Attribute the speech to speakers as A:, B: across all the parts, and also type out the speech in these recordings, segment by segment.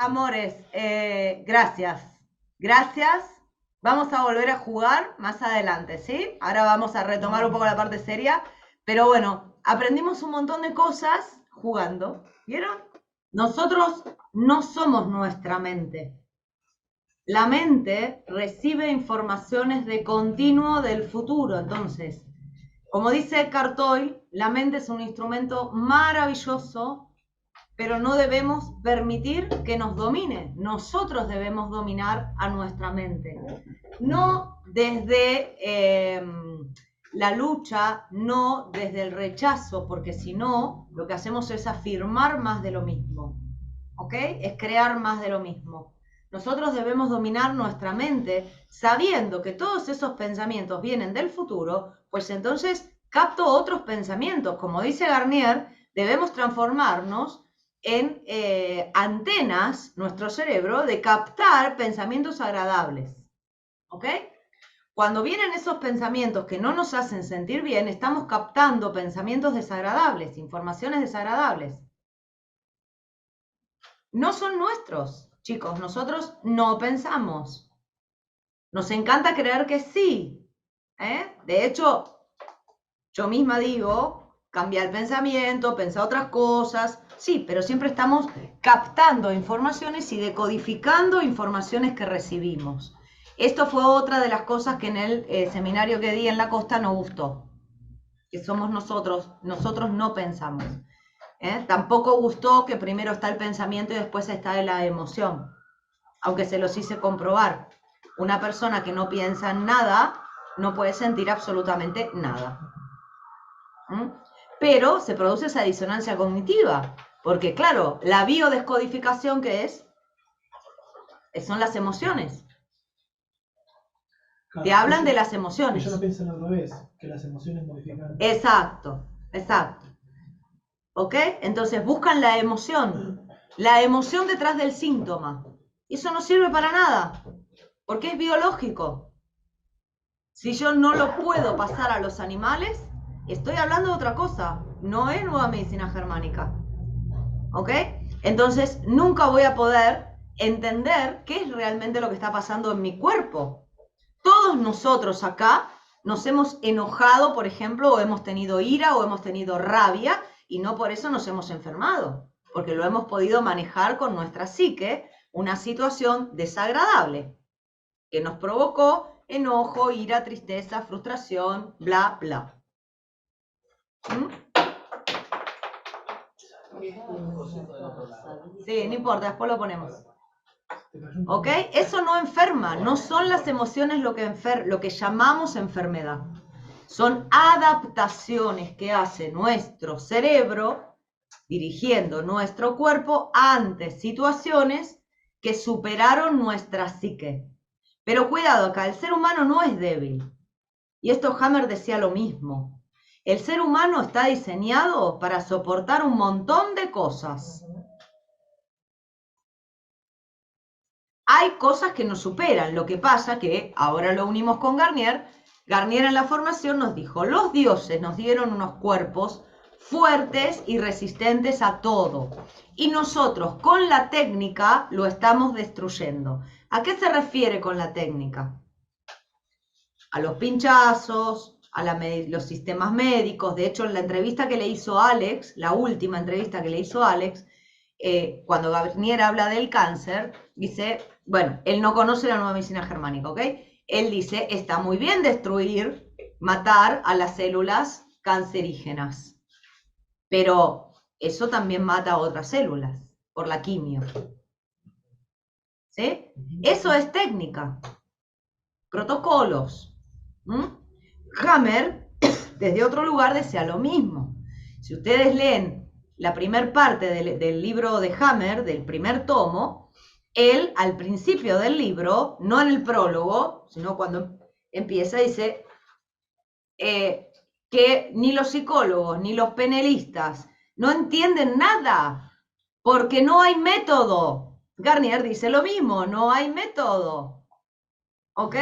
A: Amores, gracias. Gracias. Vamos a volver a jugar más adelante, ¿sí? Ahora vamos a retomar un poco la parte seria. Pero bueno, aprendimos un montón de cosas jugando. ¿Vieron? Nosotros no somos nuestra mente. La mente recibe informaciones de continuo del futuro. Entonces, como dice Eckhart Tolle, la mente es un instrumento maravilloso, pero no debemos permitir que nos domine. Nosotros debemos dominar a nuestra mente. No desde la lucha, no desde el rechazo, porque si no, lo que hacemos es afirmar más de lo mismo. ¿Ok? Es crear más de lo mismo. Nosotros debemos dominar nuestra mente sabiendo que todos esos pensamientos vienen del futuro, pues entonces capto otros pensamientos. Como dice Garnier, debemos transformarnos en antenas, nuestro cerebro, de captar pensamientos agradables. ¿Ok? Cuando vienen esos pensamientos que no nos hacen sentir bien, estamos captando pensamientos desagradables, informaciones desagradables. No son nuestros, chicos, nosotros no pensamos. Nos encanta creer que sí. De hecho, yo misma digo, cambia el pensamiento, pensar otras cosas. Sí, pero siempre estamos captando informaciones y decodificando informaciones que recibimos. Esto fue otra de las cosas que en el seminario que di en la costa no gustó. Que somos nosotros no pensamos. Tampoco gustó que primero está el pensamiento y después está la emoción. Aunque se los hice comprobar. Una persona que no piensa en nada no puede sentir absolutamente nada. Pero se produce esa disonancia cognitiva, porque claro, la biodescodificación que son las emociones.
B: Claro,
A: te hablan de las emociones.
B: Ellos no piensan al revés, que las emociones modifican.
A: Exacto. ¿Ok? Entonces buscan la emoción detrás del síntoma. Eso no sirve para nada, porque es biológico. Si yo no lo puedo pasar a los animales, estoy hablando de otra cosa. No es nueva medicina germánica. ¿Ok? Entonces, nunca voy a poder entender qué es realmente lo que está pasando en mi cuerpo. Todos nosotros acá nos hemos enojado, por ejemplo, o hemos tenido ira o hemos tenido rabia, y no por eso nos hemos enfermado, porque lo hemos podido manejar con nuestra psique, una situación desagradable que nos provocó enojo, ira, tristeza, frustración, bla, bla. Sí, no importa, después lo ponemos. ¿Ok? Eso no enferma, no son las emociones lo que llamamos enfermedad. Son adaptaciones que hace nuestro cerebro dirigiendo nuestro cuerpo ante situaciones que superaron nuestra psique. Pero cuidado acá, el ser humano no es débil. Y esto Hammer decía lo mismo. El ser humano está diseñado para soportar un montón de cosas. Hay cosas que nos superan. Lo que pasa que, ahora lo unimos con Garnier, Garnier en la formación nos dijo, los dioses nos dieron unos cuerpos fuertes y resistentes a todo. Y nosotros con la técnica lo estamos destruyendo. ¿A qué se refiere con la técnica? A los pinchazos, a los sistemas médicos. De hecho, en la entrevista que le hizo Alex, la última entrevista que le hizo Alex, cuando Garnier habla del cáncer, dice, bueno, él no conoce la nueva medicina germánica, ¿ok? Él dice, está muy bien destruir, matar a las células cancerígenas, pero eso también mata a otras células por la quimio. ¿Sí? Eso es técnica, protocolos. Hammer, desde otro lugar, decía lo mismo. Si ustedes leen la primera parte del libro de Hammer, del primer tomo, él al principio del libro, no en el prólogo, sino cuando empieza, dice que ni los psicólogos ni los penelistas no entienden nada, porque no hay método. Garnier dice lo mismo, no hay método. ¿Ok?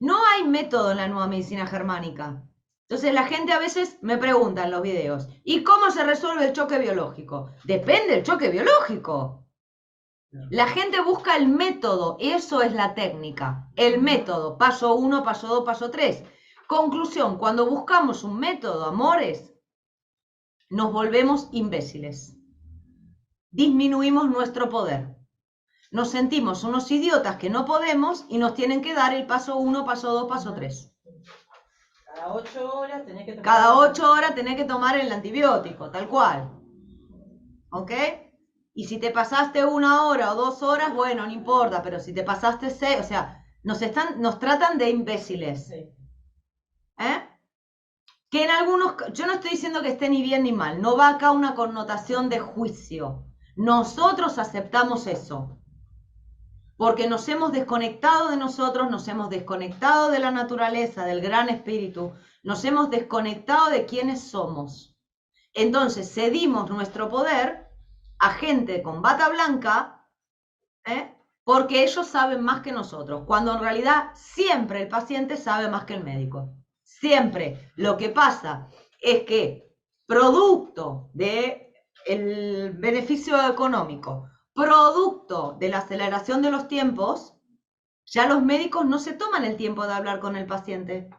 A: No hay método en la nueva medicina germánica. Entonces la gente a veces me pregunta en los videos, ¿y cómo se resuelve el choque biológico? Depende del choque biológico. La gente busca el método, eso es la técnica, el método, paso 1, paso 2, paso 3. Conclusión, cuando buscamos un método, amores, nos volvemos imbéciles. Disminuimos nuestro poder. Nos sentimos unos idiotas que no podemos y nos tienen que dar el paso 1, paso 2, paso 3.
C: Cada 8 horas tenés que tomar.
A: Cada 8 horas tenés que tomar el antibiótico, tal cual. ¿Ok? Y si te pasaste 1 hora o 2 horas, bueno, no importa, pero si te pasaste 6, o sea, nos tratan de imbéciles.
C: Sí.
A: Que en algunos, yo no estoy diciendo que esté ni bien ni mal, no va acá una connotación de juicio. Nosotros aceptamos eso, porque nos hemos desconectado de nosotros, nos hemos desconectado de la naturaleza, del gran espíritu, nos hemos desconectado de quiénes somos. Entonces cedimos nuestro poder a gente con bata blanca, porque ellos saben más que nosotros, cuando en realidad siempre el paciente sabe más que el médico. Siempre. Lo que pasa es que producto del beneficio económico, producto de la aceleración de los tiempos, ya los médicos no se toman el tiempo de hablar con el paciente.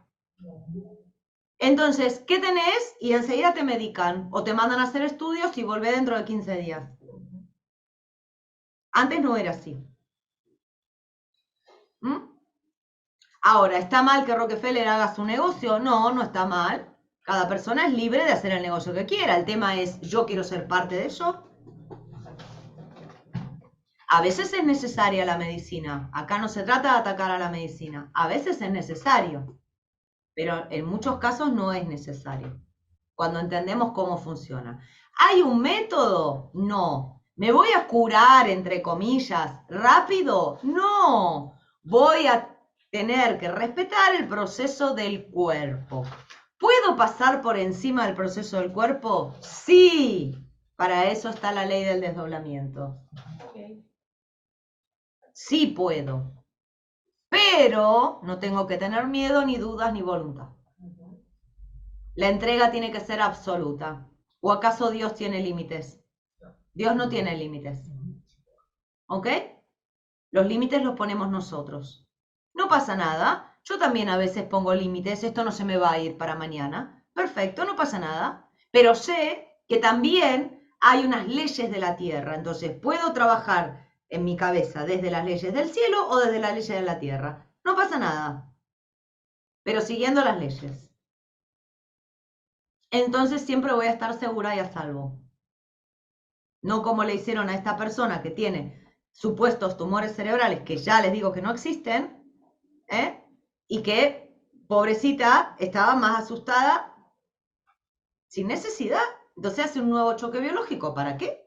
A: Entonces, ¿qué tenés? Y enseguida te medican o te mandan a hacer estudios y volvé dentro de 15 días. Antes no era así. Ahora, ¿está mal que Rockefeller haga su negocio? No, no está mal. Cada persona es libre de hacer el negocio que quiera. El tema es, ¿yo quiero ser parte de eso? A veces es necesaria la medicina. Acá no se trata de atacar a la medicina. A veces es necesario. Pero en muchos casos no es necesario. Cuando entendemos cómo funciona. ¿Hay un método? No. ¿Me voy a curar, entre comillas, rápido? No. Voy a tener que respetar el proceso del cuerpo. ¿Puedo pasar por encima del proceso del cuerpo? Sí. Para eso está la ley del desdoblamiento.
C: Okay.
A: Sí puedo. Pero no tengo que tener miedo, ni dudas, ni voluntad. La entrega tiene que ser absoluta. ¿O acaso Dios tiene límites? Dios no tiene límites. ¿Ok? Los límites los ponemos nosotros. No pasa nada. Yo también a veces pongo límites. Esto no se me va a ir para mañana. Perfecto, no pasa nada. Pero sé que también hay unas leyes de la tierra. Entonces puedo trabajar en mi cabeza desde las leyes del cielo o desde las leyes de la tierra. No pasa nada. Pero siguiendo las leyes. Entonces siempre voy a estar segura y a salvo. No como le hicieron a esta persona que tiene supuestos tumores cerebrales que ya les digo que no existen, y que, pobrecita, estaba más asustada sin necesidad. Entonces hace un nuevo choque biológico. ¿Para qué?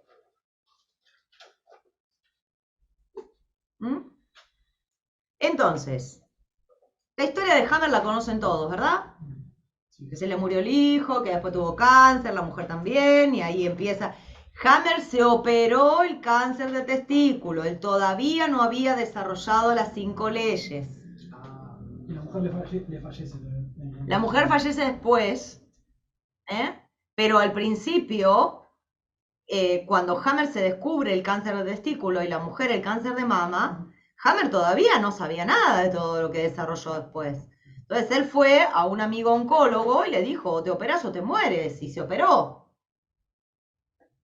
A: Entonces, la historia de Hammer la conocen todos, ¿verdad? Que se le murió el hijo, que después tuvo cáncer, la mujer también, y ahí empieza. Hammer se operó el cáncer de testículo, él todavía no había desarrollado las 5 leyes.
B: Y la mujer le fallece.
A: La mujer fallece después, pero al principio, cuando Hammer se descubre el cáncer de testículo y la mujer el cáncer de mama, Hammer todavía no sabía nada de todo lo que desarrolló después. Entonces él fue a un amigo oncólogo y le dijo, o te operas o te mueres, y se operó.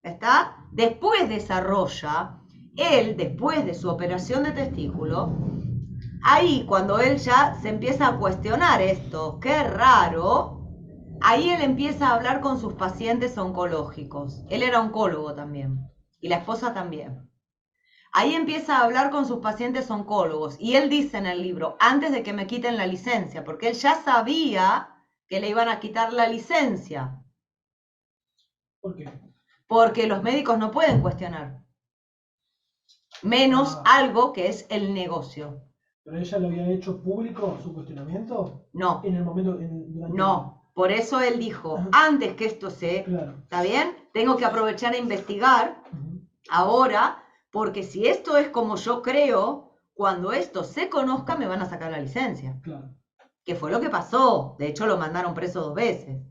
A: ¿Está? Después desarrolla, él, después de su operación de testículo, ahí cuando él ya se empieza a cuestionar esto, qué raro, ahí él empieza a hablar con sus pacientes oncológicos. Él era oncólogo también, y la esposa también. Ahí empieza a hablar con sus pacientes oncólogos, y él dice en el libro, antes de que me quiten la licencia, porque él ya sabía que le iban a quitar la licencia.
B: ¿Por qué?
A: Porque los médicos no pueden cuestionar. Menos algo que es el negocio.
B: ¿Pero ella lo había hecho público su cuestionamiento?
A: No.
B: En el momento.
A: No. Por eso él dijo, antes que esto
B: Claro.
A: ¿está bien? Tengo que aprovechar a investigar ahora, porque si esto es como yo creo, cuando esto se conozca me van a sacar la licencia.
B: Claro.
A: Que fue lo que pasó. De hecho, lo mandaron preso 2 veces.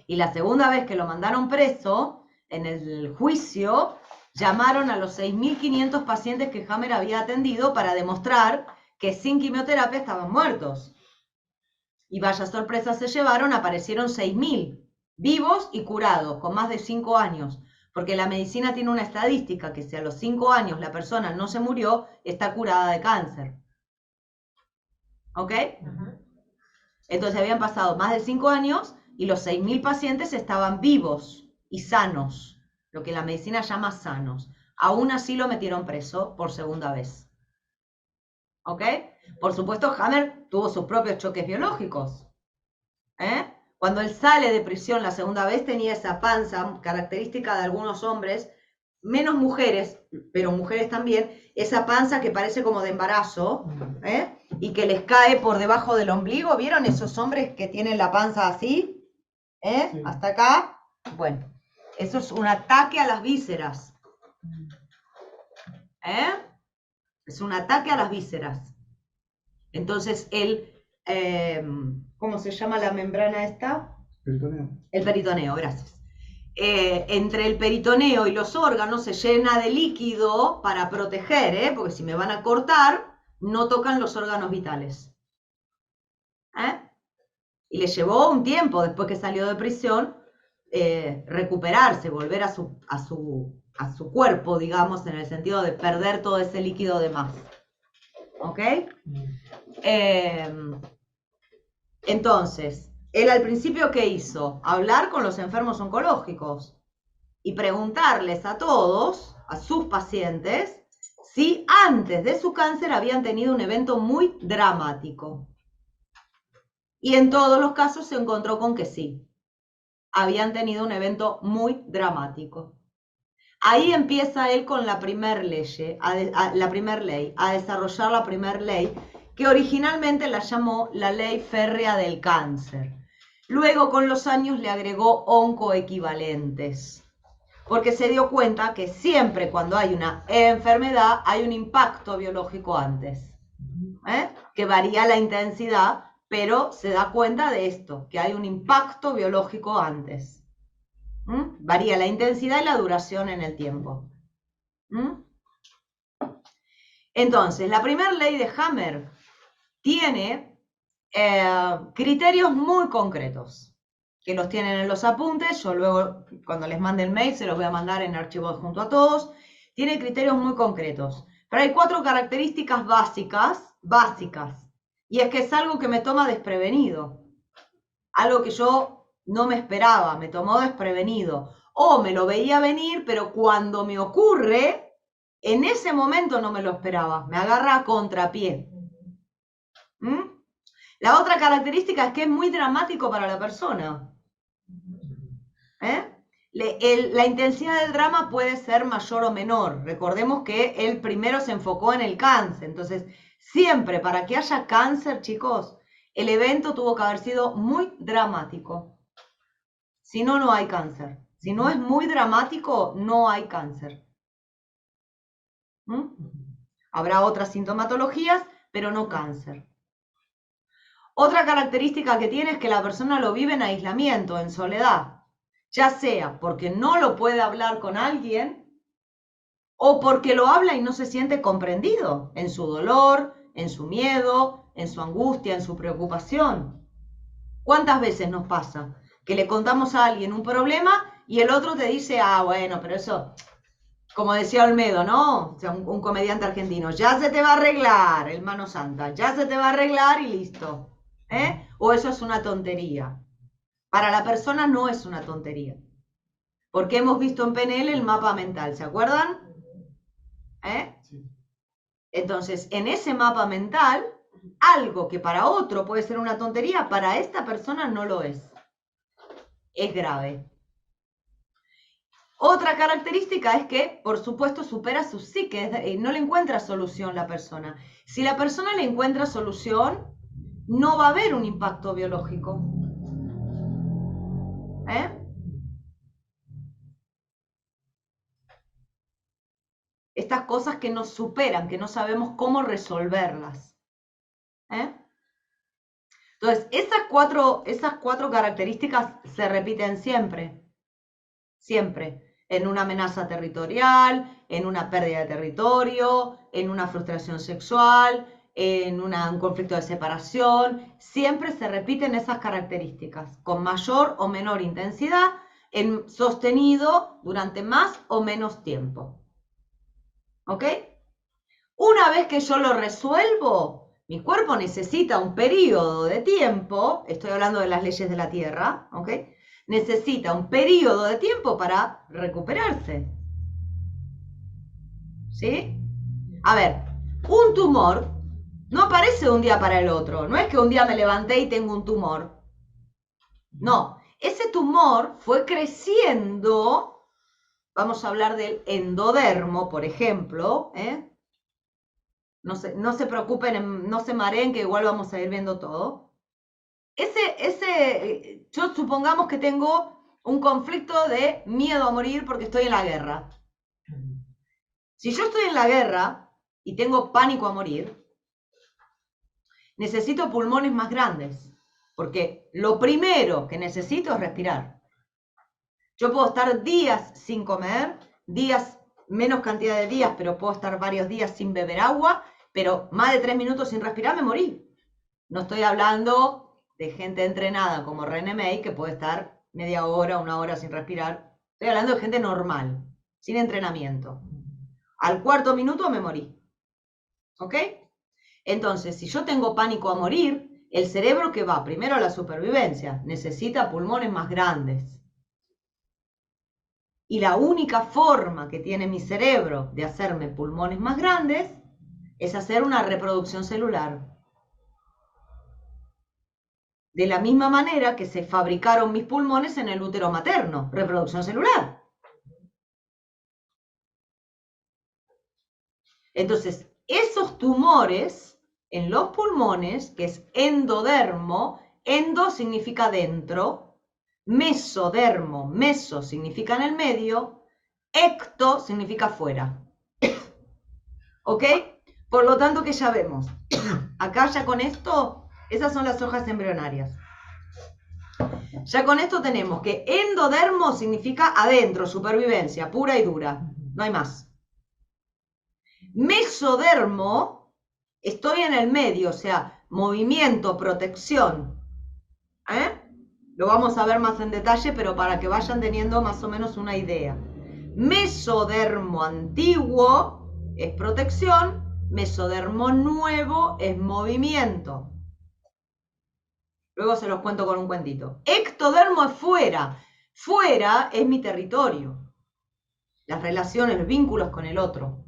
A: Y la segunda vez que lo mandaron preso, en el juicio, llamaron a los 6.500 pacientes que Hammer había atendido para demostrar que sin quimioterapia estaban muertos. Y vaya sorpresa se llevaron, aparecieron 6.000 vivos y curados, con más de 5 años. Porque la medicina tiene una estadística que si a los 5 años la persona no se murió, está curada de cáncer. ¿Ok? Entonces habían pasado más de 5 años y los 6.000 pacientes estaban vivos y sanos, lo que la medicina llama sanos. Aún así lo metieron preso por segunda vez. ¿Ok? Por supuesto, Hammer tuvo sus propios choques biológicos. Cuando él sale de prisión la segunda vez tenía esa panza, característica de algunos hombres, menos mujeres, pero mujeres también, esa panza que parece como de embarazo, y que les cae por debajo del ombligo. ¿Vieron esos hombres que tienen la panza así?
B: Sí.
A: Hasta acá. Bueno, eso es un ataque a las vísceras. Es un ataque a las vísceras. Entonces él, ¿cómo se llama la membrana esta?
D: Peritoneo.
A: El peritoneo, gracias. Entre el peritoneo y los órganos se llena de líquido para proteger, porque si me van a cortar, no tocan los órganos vitales. Y le llevó un tiempo, después que salió de prisión, recuperarse, volver a su cuerpo, digamos, en el sentido de perder todo ese líquido de más. ¿Ok? Entonces, él al principio, ¿qué hizo? Hablar con los enfermos oncológicos y preguntarles a todos, a sus pacientes, si antes de su cáncer habían tenido un evento muy dramático. Y en todos los casos se encontró con que sí, habían tenido un evento muy dramático. Ahí empieza él con la primer ley, a desarrollar la primer ley, que originalmente la llamó la ley férrea del cáncer. Luego, con los años, le agregó oncoequivalentes, porque se dio cuenta que siempre cuando hay una enfermedad hay un impacto biológico antes, que varía la intensidad, pero se da cuenta de esto, que hay un impacto biológico antes. Varía la intensidad y la duración en el tiempo. Entonces, la primera ley de Hammer tiene criterios muy concretos, que los tienen en los apuntes. Yo luego, cuando les mande el mail, se los voy a mandar en archivo junto a todos. Tiene criterios muy concretos, pero hay 4 características básicas, y es que es algo que me toma desprevenido, algo que yo no me esperaba, me tomó desprevenido, o me lo veía venir, pero cuando me ocurre, en ese momento no me lo esperaba, me agarra a contrapié. La otra característica es que es muy dramático para la persona. La intensidad del drama puede ser mayor o menor. Recordemos que él primero se enfocó en el cáncer, entonces siempre para que haya cáncer, chicos, el evento tuvo que haber sido muy dramático. Si no, no hay cáncer. Si no es muy dramático, no hay cáncer. Habrá otras sintomatologías, pero no cáncer. Otra característica que tiene es que la persona lo vive en aislamiento, en soledad, ya sea porque no lo puede hablar con alguien o porque lo habla y no se siente comprendido en su dolor, en su miedo, en su angustia, en su preocupación. ¿Cuántas veces nos pasa que le contamos a alguien un problema y el otro te dice, bueno, pero eso, como decía Olmedo, ¿no? O sea, un comediante argentino, ya se te va a arreglar, el mano santa, ya se te va a arreglar y listo. O eso es una tontería. Para la persona no es una tontería. Porque hemos visto en PNL el mapa mental, ¿se acuerdan?
D: Sí.
A: Entonces, en ese mapa mental, algo que para otro puede ser una tontería, para esta persona no lo es. Es grave. Otra característica es que, por supuesto, supera su psique, no le encuentra solución la persona. Si la persona le encuentra solución, no va a haber un impacto biológico. Estas cosas que nos superan, que no sabemos cómo resolverlas. Entonces, esas cuatro características se repiten siempre. Siempre. en una amenaza territorial, en una pérdida de territorio, en una frustración sexual, en un conflicto de separación. Siempre se repiten esas características, con mayor o menor intensidad, sostenido durante más o menos tiempo. ¿Ok? Una vez que yo lo resuelvo, mi cuerpo necesita un periodo de tiempo, estoy hablando de las leyes de la Tierra, ¿ok? Necesita un periodo de tiempo para recuperarse. ¿Sí? A ver, un tumor no aparece de un día para el otro. No es que un día me levanté y tengo un tumor. No, ese tumor fue creciendo. Vamos a hablar del endodermo, por ejemplo. No se preocupen, no se mareen, que igual vamos a ir viendo todo. Yo supongamos que tengo un conflicto de miedo a morir porque estoy en la guerra. Si yo estoy en la guerra y tengo pánico a morir, necesito pulmones más grandes, porque lo primero que necesito es respirar. Yo puedo estar días sin comer, menos cantidad de días, pero puedo estar varios días sin beber agua, pero más de 3 minutos sin respirar me morí. No estoy hablando de gente entrenada como René May, que puede estar media hora, 1 hora sin respirar. Estoy hablando de gente normal, sin entrenamiento. Al 4.º minuto me morí. ¿Ok? Entonces, si yo tengo pánico a morir, el cerebro que va primero a la supervivencia necesita pulmones más grandes. Y la única forma que tiene mi cerebro de hacerme pulmones más grandes es hacer una reproducción celular. De la misma manera que se fabricaron mis pulmones en el útero materno, reproducción celular. Entonces, esos tumores en los pulmones, que es endodermo, endo significa dentro, mesodermo, meso significa en el medio, ecto significa fuera. ¿Ok? Por lo tanto, que ya vemos. Acá ya con esto, esas son las hojas embrionarias. Ya con esto tenemos que endodermo significa adentro, supervivencia, pura y dura. No hay más. Mesodermo, estoy en el medio, o sea, movimiento, protección. Lo vamos a ver más en detalle, pero para que vayan teniendo más o menos una idea. Mesodermo antiguo es protección, mesodermo nuevo es movimiento. Luego se los cuento con un cuentito. Ectodermo es fuera. Fuera es mi territorio. Las relaciones, los vínculos con el otro.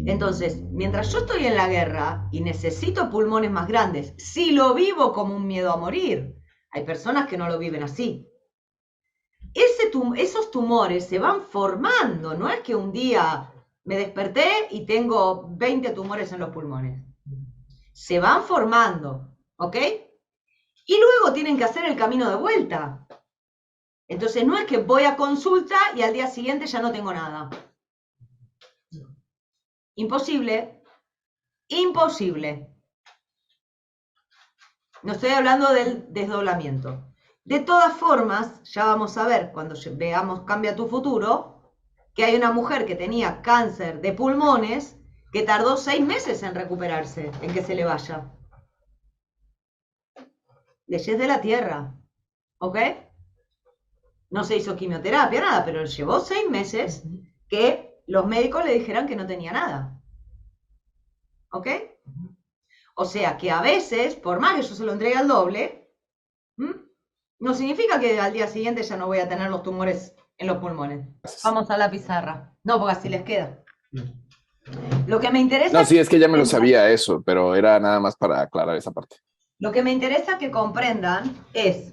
A: Entonces, mientras yo estoy en la guerra y necesito pulmones más grandes, si lo vivo como un miedo a morir, hay personas que no lo viven así. Esos tumores se van formando, no es que un día me desperté y tengo 20 tumores en los pulmones. Se van formando, ¿ok? Y luego tienen que hacer el camino de vuelta. Entonces no es que voy a consulta y al día siguiente ya no tengo nada. Imposible. Imposible. No estoy hablando del desdoblamiento. De todas formas, ya vamos a ver cuando veamos Cambia tu futuro, que hay una mujer que tenía cáncer de pulmones que tardó 6 meses en recuperarse, en que se le vaya. Leyes de la Tierra. ¿Ok? No se hizo quimioterapia, nada, pero llevó 6 meses que los médicos le dijeran que no tenía nada. ¿Ok? O sea que a veces, por más que yo se lo entregue al doble, no significa que al día siguiente ya no voy a tener los tumores en los pulmones. Vamos a la pizarra. No, porque así les queda. Lo que me interesa...
E: No, sí, es que ya me lo sabía eso, pero era nada más para aclarar esa parte.
A: Lo que me interesa que comprendan es,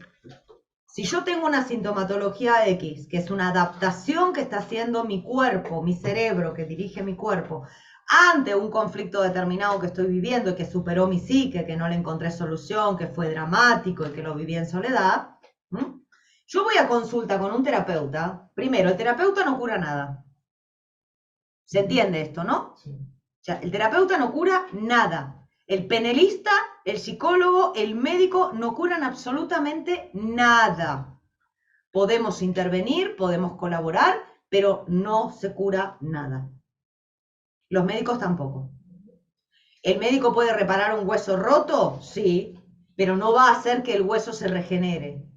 A: si yo tengo una sintomatología X, que es una adaptación que está haciendo mi cuerpo, mi cerebro, que dirige mi cuerpo, ante un conflicto determinado que estoy viviendo y que superó mi psique, que no le encontré solución, que fue dramático y que lo viví en soledad, yo voy a consulta con un terapeuta. Primero, el terapeuta no cura nada. ¿Se entiende esto, no?
B: Sí.
A: O sea, el terapeuta no cura nada. El penelista, el psicólogo, el médico no curan absolutamente nada. podemos intervenir, podemos colaborar, pero no se cura nada. Los médicos tampoco. ¿El médico puede reparar un hueso roto? Sí, pero no va a hacer que el hueso se regenere.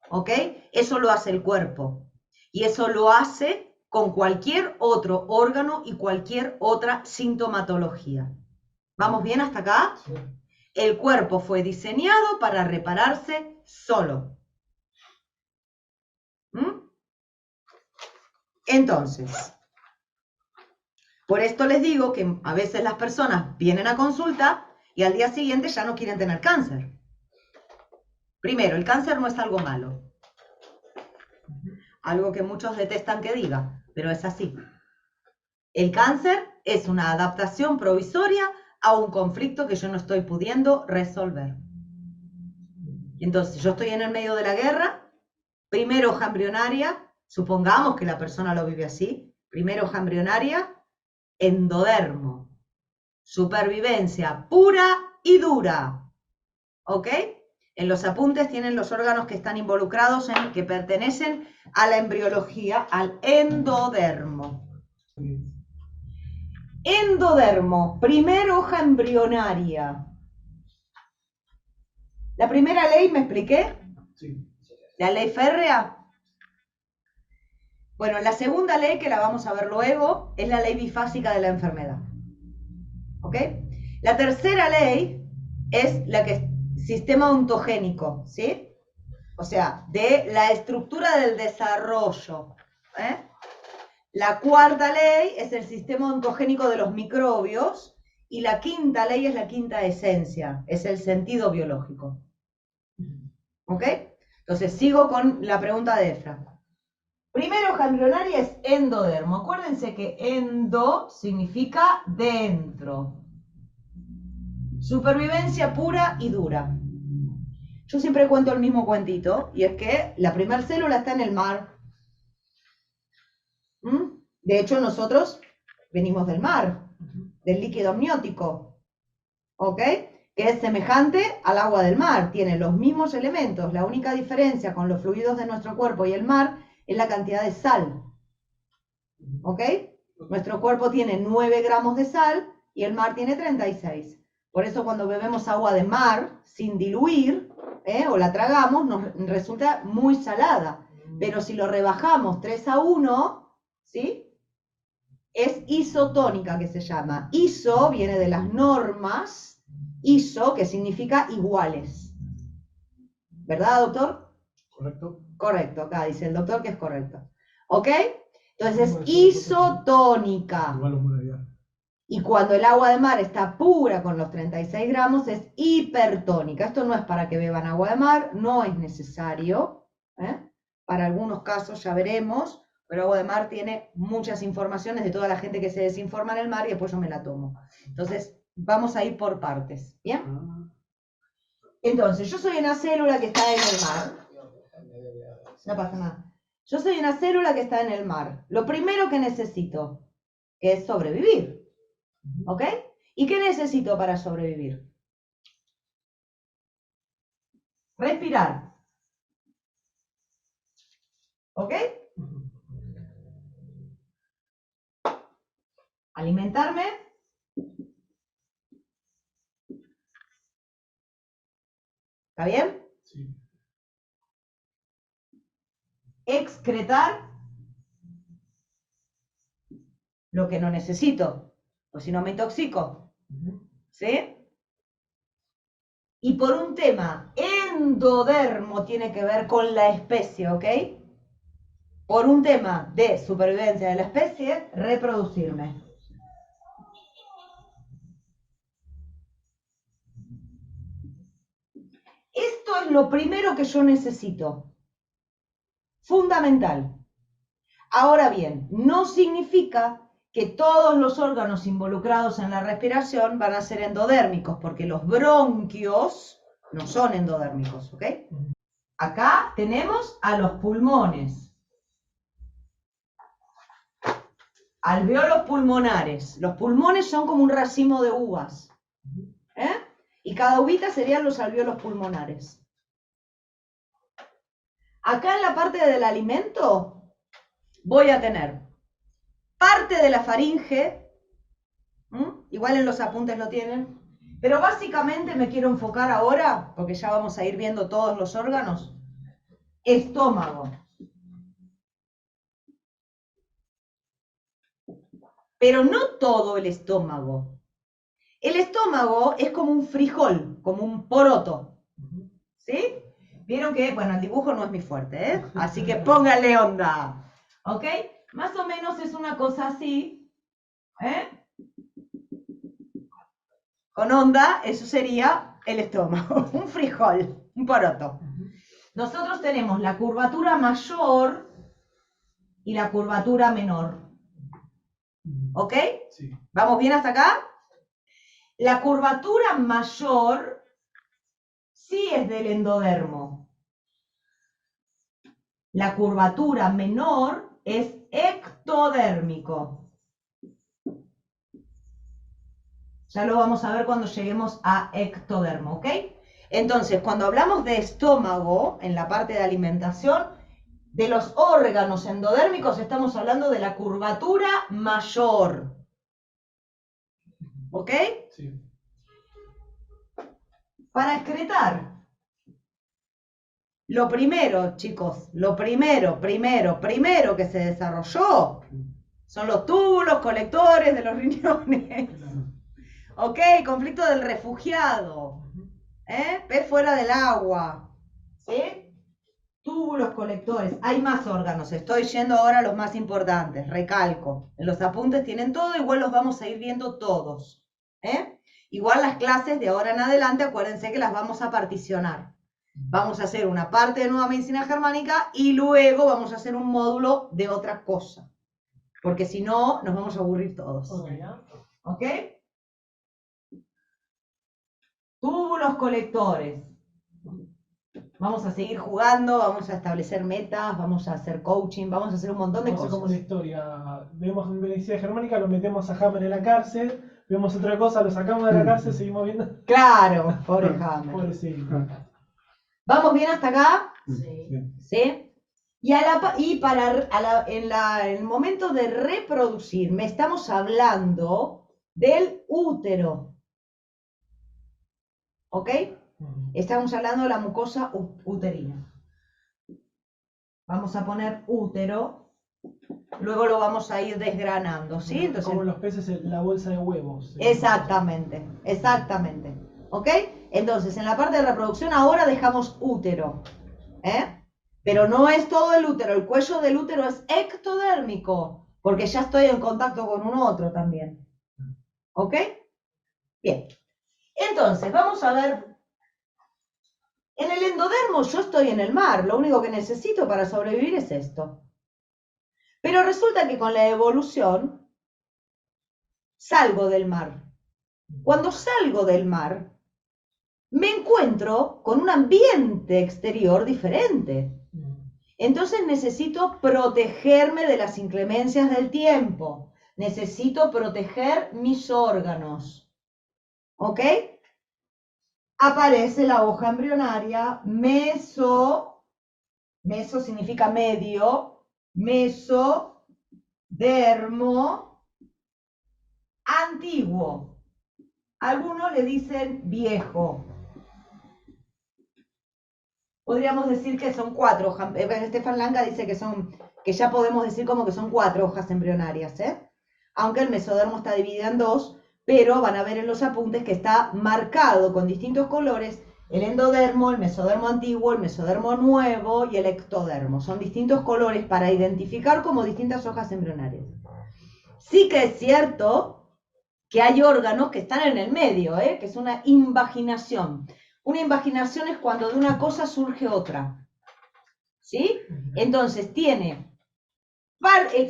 A: ¿Ok? Eso lo hace el cuerpo. Y eso lo hace con cualquier otro órgano y cualquier otra sintomatología. ¿Vamos bien hasta acá?
B: Sí.
A: El cuerpo fue diseñado para repararse solo. ¿Mm? Entonces, por esto les digo que a veces las personas vienen a consulta y al día siguiente ya no quieren tener cáncer. Primero, el cáncer no es algo malo. Algo que muchos detestan que diga, pero es así. El cáncer es una adaptación provisoria a un conflicto que yo no estoy pudiendo resolver. Entonces, yo estoy en el medio de la guerra, primera hoja embrionaria, supongamos que la persona lo vive así, primera hoja embrionaria, endodermo, supervivencia pura y dura, ¿ok? En los apuntes tienen los órganos que están involucrados que pertenecen a la embriología, al endodermo. Endodermo, primera hoja embrionaria. La primera ley, ¿me expliqué?
B: Sí.
A: La ley férrea. Bueno, la segunda ley, que la vamos a ver luego, es la ley bifásica de la enfermedad. ¿Ok? La tercera ley es la que es sistema ontogénico, ¿sí? O sea, de la estructura del desarrollo. La cuarta ley es el sistema ontogénico de los microbios y la quinta ley es la quinta esencia, es el sentido biológico. ¿Ok? Entonces sigo con la pregunta de Efra. Primera hoja embrionaria es endodermo. Acuérdense que endo significa dentro. Supervivencia pura y dura. Yo siempre cuento el mismo cuentito, y es que la primera célula está en el mar. De hecho, nosotros venimos del mar, del líquido amniótico, ¿ok? Que es semejante al agua del mar, tiene los mismos elementos. La única diferencia con los fluidos de nuestro cuerpo y el mar es la cantidad de sal, ¿ok? Nuestro cuerpo tiene 9 gramos de sal y el mar tiene 36. Por eso cuando bebemos agua de mar sin diluir, o la tragamos, nos resulta muy salada. Pero si lo rebajamos 3-1, ¿sí? Es isotónica, que se llama. Iso viene de las normas, iso, que significa iguales. ¿Verdad, doctor?
B: Correcto.
A: Correcto, acá dice el doctor que es correcto. ¿Ok? Entonces es isotónica.
B: Igual osmolaridad.
A: Y cuando el agua de mar está pura con los 36 gramos es hipertónica. Esto no es para que beban agua de mar, no es necesario. Para algunos casos ya veremos, pero agua de mar tiene muchas informaciones de toda la gente que se desinforma en el mar y después yo me la tomo. Entonces vamos a ir por partes. ¿Bien? Entonces yo soy una célula que está en el mar. No pasa nada. Yo soy una célula que está en el mar. Lo primero que necesito es sobrevivir. ¿Ok? ¿Y qué necesito para sobrevivir? Respirar. ¿Ok? Alimentarme. ¿Está bien?
B: Sí.
A: Excretar lo que no necesito, pues si no me intoxico. ¿Sí? Y por un tema endodermo tiene que ver con la especie, ¿ok? Por un tema de supervivencia de la especie, reproducirme. Esto es lo primero que yo necesito. Fundamental. Ahora bien, no significa que todos los órganos involucrados en la respiración van a ser endodérmicos, porque los bronquios no son endodérmicos, ¿ok? Acá tenemos a los pulmones. Alvéolos pulmonares. Los pulmones son como un racimo de uvas. Y cada uvita serían los alvéolos pulmonares. Acá en la parte del alimento voy a tener parte de la faringe, igual en los apuntes lo tienen, pero básicamente me quiero enfocar ahora, porque ya vamos a ir viendo todos los órganos, estómago. Pero no todo el estómago. El estómago es como un frijol, como un poroto, ¿sí? Vieron que, bueno, el dibujo no es mi fuerte, ¿eh? Así que pónganle onda, ¿ok? Más o menos es una cosa así, ¿eh? Con onda, eso sería el estómago, un frijol, un poroto. Nosotros tenemos la curvatura mayor y la curvatura menor, ¿ok?
B: Sí.
A: ¿Vamos bien hasta acá? La curvatura mayor sí es del endodermo. La curvatura menor es ectodérmico. Ya lo vamos a ver cuando lleguemos a ectodermo, ¿ok? Entonces, cuando hablamos de estómago, en la parte de alimentación, de los órganos endodérmicos, estamos hablando de la curvatura mayor. ¿Ok?
B: Sí.
A: Para excretar, lo primero, chicos, lo primero que se desarrolló son los túbulos colectores de los riñones.
B: Claro.
A: ¿Ok? Conflicto del refugiado. Pez fuera del agua. ¿Sí? Túbulos colectores. Hay más órganos. Estoy yendo ahora a los más importantes. Recalco. En los apuntes tienen todo, igual los vamos a ir viendo todos. Igual las clases de ahora en adelante, acuérdense que las vamos a particionar. Vamos a hacer una parte de nueva medicina germánica y luego vamos a hacer un módulo de otra cosa. Porque si no, nos vamos a aburrir todos. ¿Ok? Túbulos colectores. Vamos a seguir jugando, vamos a establecer metas, vamos a hacer coaching, vamos a hacer un montón de
B: Vamos a hacer como una
A: cosas.
B: historia. Vemos medicina germánica, lo metemos a Hammer en la cárcel. Vemos otra cosa, lo sacamos de la cárcel, seguimos viendo.
A: Claro, pobre Hammer.
B: Pobrecito.
A: ¿Vamos bien hasta acá?
C: Sí.
A: ¿Sí? Y, en el momento de reproducirme, estamos hablando del útero. ¿Ok? Estamos hablando de la mucosa uterina. Vamos a poner útero, luego lo vamos a ir desgranando, ¿sí? Entonces,
B: como los peces en la bolsa de huevos.
A: exactamente, exactamente. ¿Ok? Entonces, en la parte de reproducción ahora dejamos útero. Pero no es todo el útero, el cuello del útero es ectodérmico, porque ya estoy en contacto con un otro también. ¿Ok? Bien. Entonces, vamos a ver. En el endodermo yo estoy en el mar, lo único que necesito para sobrevivir es esto. Pero resulta que con la evolución salgo del mar. Cuando salgo del mar, me encuentro con un ambiente exterior diferente. Entonces necesito protegerme de las inclemencias del tiempo. Necesito proteger mis órganos. ¿Ok? Aparece la hoja embrionaria, meso significa medio, mesodermo, antiguo. Algunos le dicen viejo. Podríamos decir que son 4 hojas. Stefan Langa dice que ya podemos decir como que son 4 hojas embrionarias, aunque el mesodermo está dividido en 2, pero van a ver en los apuntes que está marcado con distintos colores el endodermo, el mesodermo antiguo, el mesodermo nuevo y el ectodermo. Son distintos colores para identificar como distintas hojas embrionarias. Sí que es cierto que hay órganos que están en el medio, que es una invaginación. Una invaginación es cuando de una cosa surge otra. ¿Sí? Entonces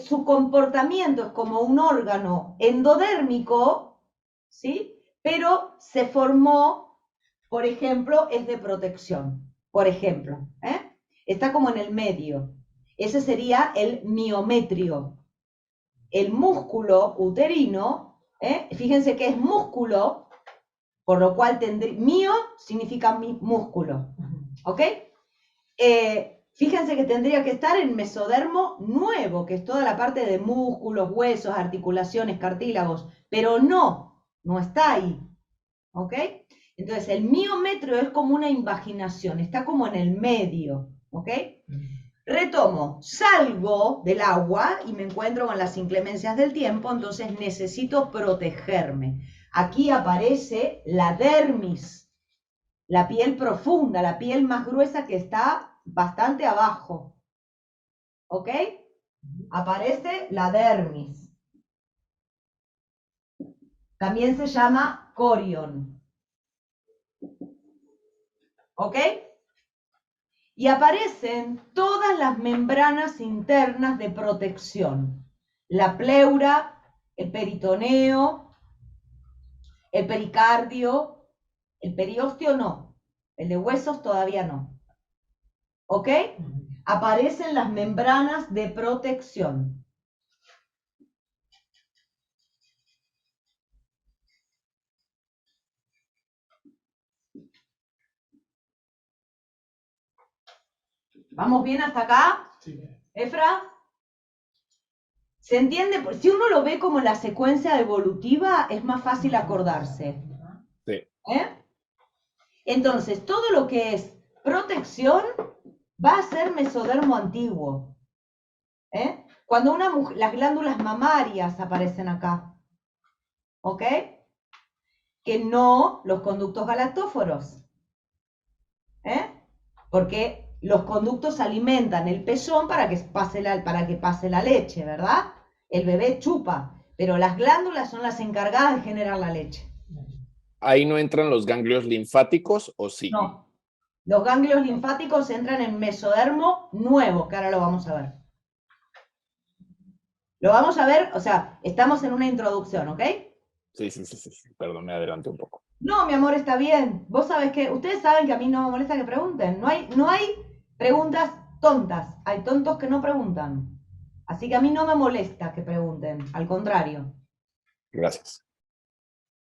A: su comportamiento es como un órgano endodérmico, ¿sí? Pero se formó, por ejemplo, es de protección. Por ejemplo, está como en el medio. Ese sería el miometrio. El músculo uterino, fíjense que es músculo, por lo cual mio significa músculo, ¿ok? Fíjense que tendría que estar en mesodermo nuevo, que es toda la parte de músculos, huesos, articulaciones, cartílagos, pero no está ahí, ¿ok? Entonces el miometrio es como una invaginación, está como en el medio, ¿ok? Retomo, salgo del agua y me encuentro con las inclemencias del tiempo, entonces necesito protegerme. Aquí aparece la dermis, la piel profunda, la piel más gruesa que está bastante abajo. ¿Ok? Aparece la dermis. También se llama corion. ¿Ok? Y aparecen todas las membranas internas de protección. La pleura, el peritoneo, el pericardio, el periósteo no, el de huesos todavía no. ¿Ok? Aparecen las membranas de protección. ¿Vamos bien hasta acá?
B: Sí.
A: ¿Efra? ¿Se entiende? Si uno lo ve como la secuencia evolutiva, es más fácil acordarse.
E: Sí.
A: Entonces, todo lo que es protección va a ser mesodermo antiguo. Cuando una mujer, las glándulas mamarias aparecen acá. ¿Ok? Que no los conductos galactóforos. Porque los conductos alimentan el pezón para que pase la leche, ¿verdad? El bebé chupa, pero las glándulas son las encargadas de generar la leche.
E: ¿Ahí no entran los ganglios linfáticos o sí?
A: No. Los ganglios linfáticos entran en mesodermo nuevo, que ahora lo vamos a ver. Lo vamos a ver, o sea, estamos en una introducción, ¿ok?
E: Sí. Perdón, me adelanté un poco.
A: No, mi amor, está bien. Vos sabés que, ustedes saben que a mí no me molesta que pregunten. No hay preguntas tontas. Hay tontos que no preguntan. Así que a mí no me molesta que pregunten. Al contrario.
E: Gracias.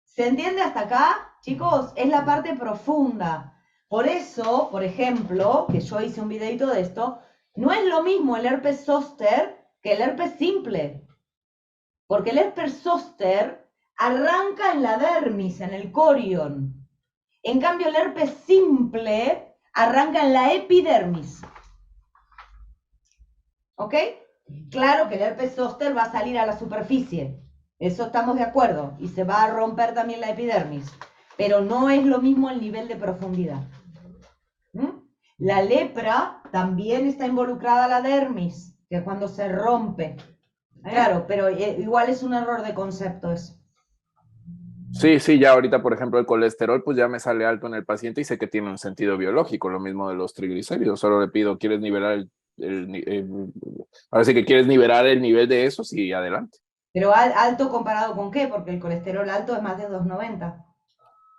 A: ¿Se entiende hasta acá, chicos? Es la parte profunda. Por eso, por ejemplo, que yo hice un videito de esto, no es lo mismo el herpes zóster que el herpes simple. Porque el herpes zóster arranca en la dermis, en el corion. En cambio, el herpes simple arranca en la epidermis. ¿Ok? Claro que el herpes zóster va a salir a la superficie. Eso estamos de acuerdo. Y se va a romper también la epidermis. Pero no es lo mismo el nivel de profundidad. La lepra también está involucrada la dermis, que es cuando se rompe. Claro, pero igual es un error de concepto eso.
E: Sí, ya ahorita, por ejemplo, el colesterol, pues ya me sale alto en el paciente y sé que tiene un sentido biológico, lo mismo de los triglicéridos. Solo le pido, ¿quieres nivelar ahora sí que quieres nivelar el nivel de esos y adelante?
A: Pero alto comparado con qué, porque el colesterol alto es más de 290.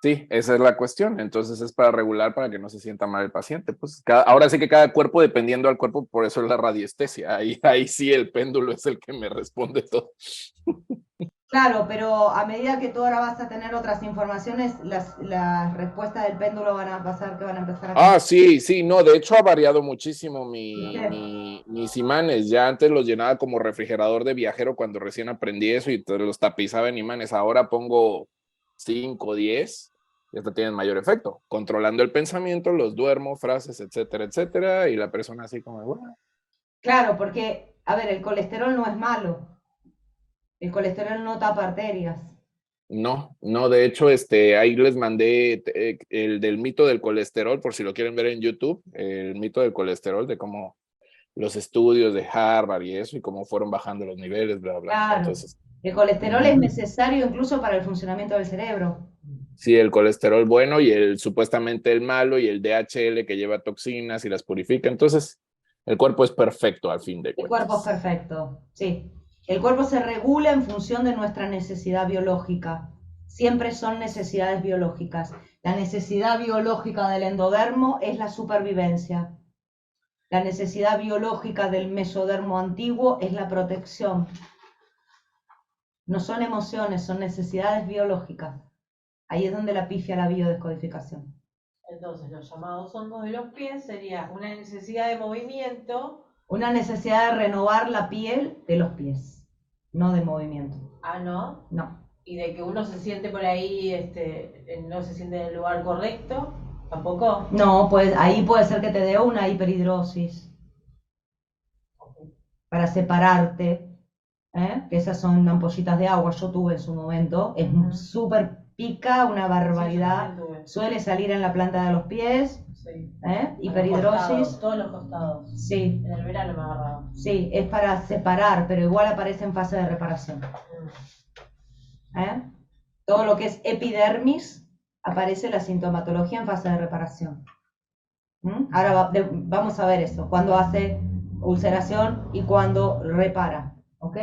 E: Sí, esa es la cuestión. Entonces es para regular, para que no se sienta mal el paciente. Pues ahora sí que cada cuerpo, dependiendo del cuerpo, por eso es la radiestesia. Ahí sí el péndulo es el que me responde todo.
A: Claro, pero a medida que tú ahora vas a tener otras informaciones, las respuestas del péndulo van a pasar, que van a empezar a...
E: Sí, no, de hecho ha variado muchísimo mis imanes. Ya antes los llenaba como refrigerador de viajero cuando recién aprendí eso y los tapizaba en imanes. Ahora pongo 5, 10 y hasta tienen mayor efecto. Controlando el pensamiento, los duermo, frases, etcétera, y la persona así como, bueno.
A: Claro, porque, a ver, el colesterol no es malo. El colesterol no tapa arterias.
E: No, de hecho, ahí les mandé el del mito del colesterol, por si lo quieren ver en YouTube, el mito del colesterol, de cómo los estudios de Harvard y eso, y cómo fueron bajando los niveles, bla, bla.
A: Claro.
E: Entonces,
A: El colesterol es necesario incluso para el funcionamiento del cerebro.
E: sí, el colesterol bueno y el supuestamente el malo y el DHL que lleva toxinas y las purifica. Entonces, el cuerpo es perfecto al fin de
A: El
E: cuentas.
A: cuerpo es perfecto, sí. El cuerpo se regula en función de nuestra necesidad biológica. Siempre son necesidades biológicas. La necesidad biológica del endodermo es la supervivencia. La necesidad biológica del mesodermo antiguo es la protección. No son emociones, son necesidades biológicas. Ahí es donde la pifia la biodescodificación.
C: Entonces, los llamados hongos de los pies sería una necesidad de movimiento.
A: Una necesidad de renovar la piel de los pies, no de movimiento.
C: Ah, ¿no?
A: No.
C: Y de que uno se siente por ahí, no se siente en el lugar correcto, tampoco.
A: No, pues ahí puede ser que te dé una hiperhidrosis para separarte, ¿eh? Que esas son ampollitas de agua, yo tuve en su momento, es súper pica, una barbaridad,
C: Sí, yo también tuve.
A: suele salir en la planta de los pies,
C: Sí.
A: hiperhidrosis,
C: Todos los costados.
A: sí,
C: En el verano me agarraba.
A: sí, es para separar, pero igual aparece en fase de reparación. Todo lo que es epidermis, aparece la sintomatología en fase de reparación. Ahora vamos a ver eso, cuando hace ulceración y cuando repara, ¿ok?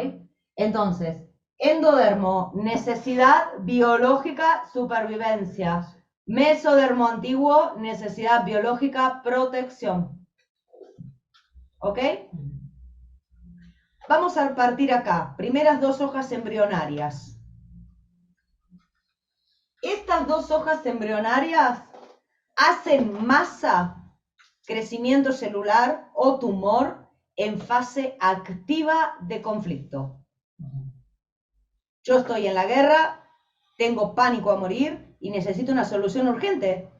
A: Entonces, endodermo, necesidad biológica, supervivencia. Mesodermo antiguo, necesidad biológica, protección. ¿Ok? Vamos a partir acá. Primeras 2 hojas embrionarias. Estas 2 hojas embrionarias hacen masa, crecimiento celular o tumor en fase activa de conflicto. Yo estoy en la guerra, tengo pánico a morir y necesito una solución urgente.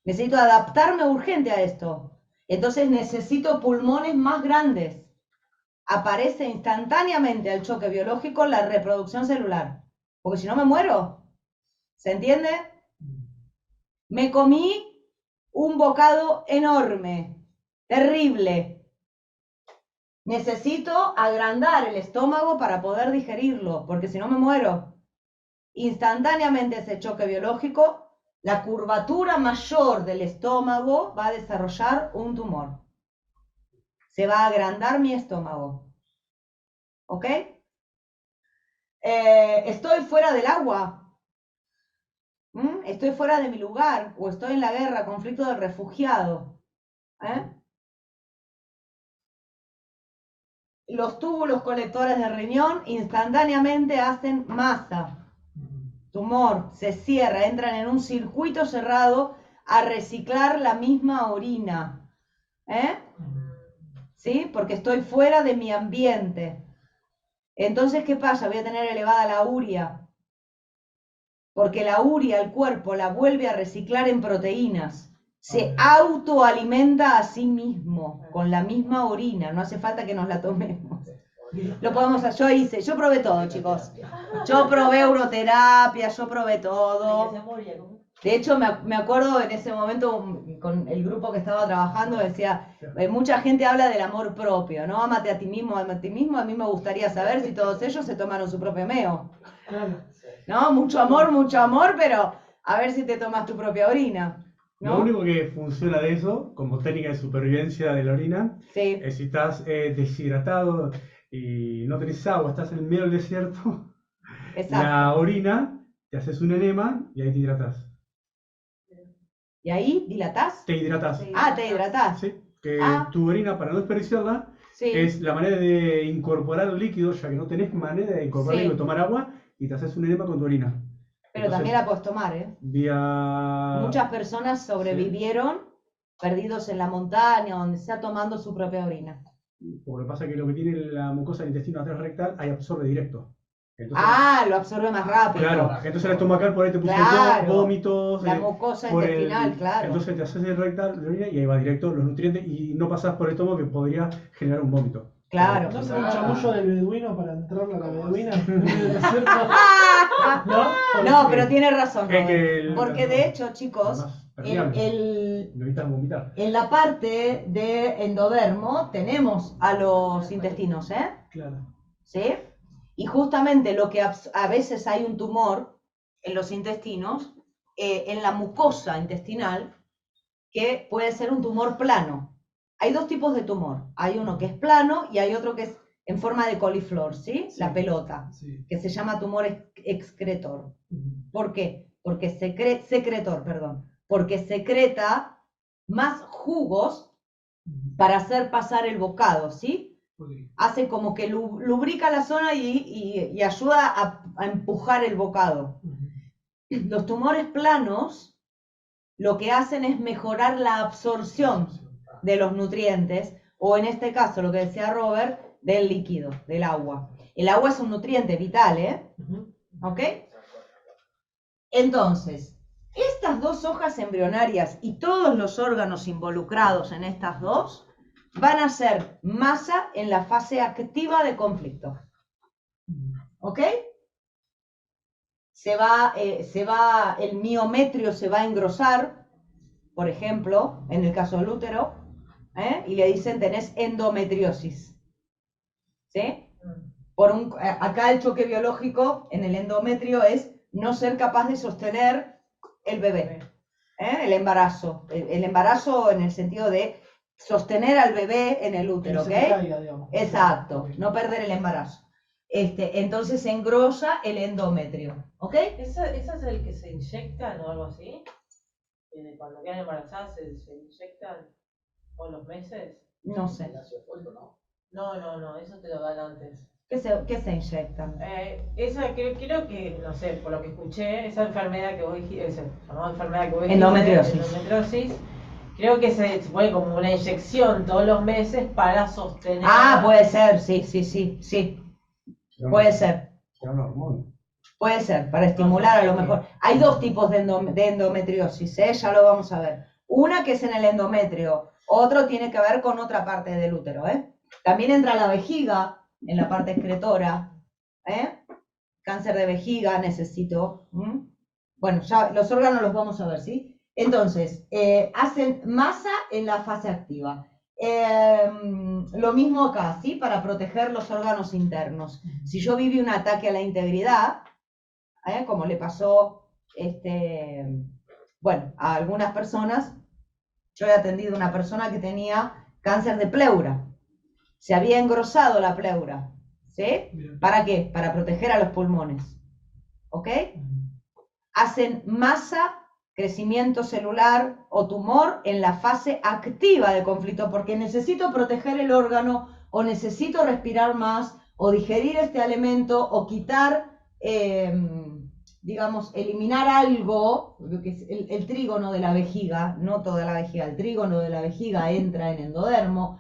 A: Necesito adaptarme urgente a esto. Entonces necesito pulmones más grandes. Aparece instantáneamente al choque biológico la reproducción celular. Porque si no me muero. ¿Se entiende? Me comí un bocado enorme, terrible. Necesito agrandar el estómago para poder digerirlo, porque si no me muero. Instantáneamente ese choque biológico, la curvatura mayor del estómago va a desarrollar un tumor. Se va a agrandar mi estómago. ¿Ok? Estoy fuera del agua. Estoy fuera de mi lugar, o estoy en la guerra, conflicto del refugiado. Los túbulos colectores de riñón instantáneamente hacen masa. Tumor, se cierra, entran en un circuito cerrado a reciclar la misma orina. ¿Sí? Porque estoy fuera de mi ambiente. Entonces, ¿qué pasa? Voy a tener elevada la urea. Porque la urea, el cuerpo la vuelve a reciclar en proteínas. Se autoalimenta a sí mismo, con la misma orina. No hace falta que nos la tomemos. Lo podemos hacer. Yo probé todo, chicos. Yo probé uroterapia, yo probé todo. De hecho, me acuerdo en ese momento con el grupo que estaba trabajando, decía, mucha gente habla del amor propio, ¿no? Ámate a ti mismo, ámate a ti mismo. A mí me gustaría saber si todos ellos se tomaron su propio meo. ¿No? Mucho amor, pero a ver si te tomas tu propia orina. ¿No?
D: Lo único que funciona de eso, como técnica de supervivencia de la orina,
A: Sí.
D: es si estás deshidratado y no tenés agua, estás en el medio del desierto,
A: Exacto.
D: la orina, te haces un enema y ahí te hidratas.
A: ¿Y ahí dilatás?
D: Te hidratas.
A: Te hidratás.
D: Sí, que
A: Ah.
D: tu orina, para no desperdiciarla,
A: Sí.
D: es la manera de incorporar líquido, ya que no tenés manera de incorporar
A: Sí.
D: líquido, tomar agua, y te haces un enema con tu orina.
A: Pero
D: Entonces,
A: también la puedes tomar, ¿eh?
D: Vía...
A: Muchas personas sobrevivieron perdidos en la montaña, donde sea, tomando su propia orina.
D: Porque lo que pasa es que lo que tiene la mucosa del intestino atrás rectal, ahí absorbe directo. Entonces,
A: lo absorbe más rápido.
D: claro, entonces el estomacal por ahí te puso
A: Claro.
D: vómitos.
A: La mucosa
D: por
A: intestinal, claro.
D: Entonces te haces el rectal de orina y ahí va directo los nutrientes y no pasas por el estómago que podría generar un vómito.
A: Claro.
B: ¿No se ve el chamullo del beduino para entrar a la beduina? ¿No?
A: No, pero tiene razón,
D: Es
A: Robert.
D: que
A: Porque de hecho, chicos,
D: Además, permeable.
A: el,
D: Necesitas vomitar.
A: en la parte de endodermo tenemos a los intestinos,
B: Claro.
A: ¿sí? Y justamente lo que a veces hay un tumor en los intestinos, en la mucosa intestinal, que puede ser un tumor plano. Hay 2 tipos de tumor. Hay uno que es plano y hay otro que es en forma de coliflor, ¿sí?
B: Sí.
A: La pelota,
B: Sí.
A: que se llama tumor excretor.
B: Ujú.
A: ¿Por qué? Porque porque secreta más jugos para hacer pasar el bocado, ¿sí?
B: Ok.
A: Hace como que lubrica la zona y ayuda a empujar el bocado.
B: Ujú.
A: Los tumores planos lo que hacen es mejorar la absorción de los nutrientes, o en este caso, lo que decía Robert, del líquido, del agua. El agua es un nutriente vital, ¿eh? ¿Ok? Entonces, estas dos hojas embrionarias y todos los órganos involucrados en estas dos van a ser masa en la fase activa de conflicto. ¿Ok? El miometrio se va a engrosar, por ejemplo, en el caso del útero, y le dicen tenés endometriosis. ¿Sí? Acá el choque biológico en el endometrio es no ser capaz de sostener el bebé, el embarazo. El embarazo en el sentido de sostener al bebé en el útero, ¿ok? Exacto, no perder el embarazo. Entonces se engrosa el endometrio, ¿ok?
C: ¿Ese es el que se inyectan o algo así? Cuando quedan embarazadas se inyectan por los meses.
A: No sé.
C: No, eso te lo dan antes.
A: ¿Qué se inyectan?
C: Creo que, no sé, por lo que escuché, esa enfermedad que vos dijiste,
A: Endometriosis.
C: Endometriosis, creo que se pone como una inyección todos los meses para sostener.
A: Ah, puede ser, sí. Puede ser.
D: Era una hormona.
A: Puede ser, para estimular a lo mejor. Hay dos tipos de endometriosis, ya lo vamos a ver. Una que es en el endometrio, otro tiene que ver con otra parte del útero, También entra la vejiga, en la parte excretora, Cáncer de vejiga necesito. Bueno, ya los órganos los vamos a ver, ¿sí? Entonces, hacen masa en la fase activa. Lo mismo acá, ¿sí? Para proteger los órganos internos. Si yo viví un ataque a la integridad, como le pasó a algunas personas, yo he atendido a una persona que tenía cáncer de pleura. Se había engrosado la pleura, ¿sí? ¿Para qué? Para proteger a los pulmones, ¿ok? Hacen masa, crecimiento celular o tumor en la fase activa de conflicto, porque necesito proteger el órgano, o necesito respirar más, o digerir este alimento, o quitar, eliminar algo, que es el trígono de la vejiga, no toda la vejiga, el trígono de la vejiga entra en endodermo,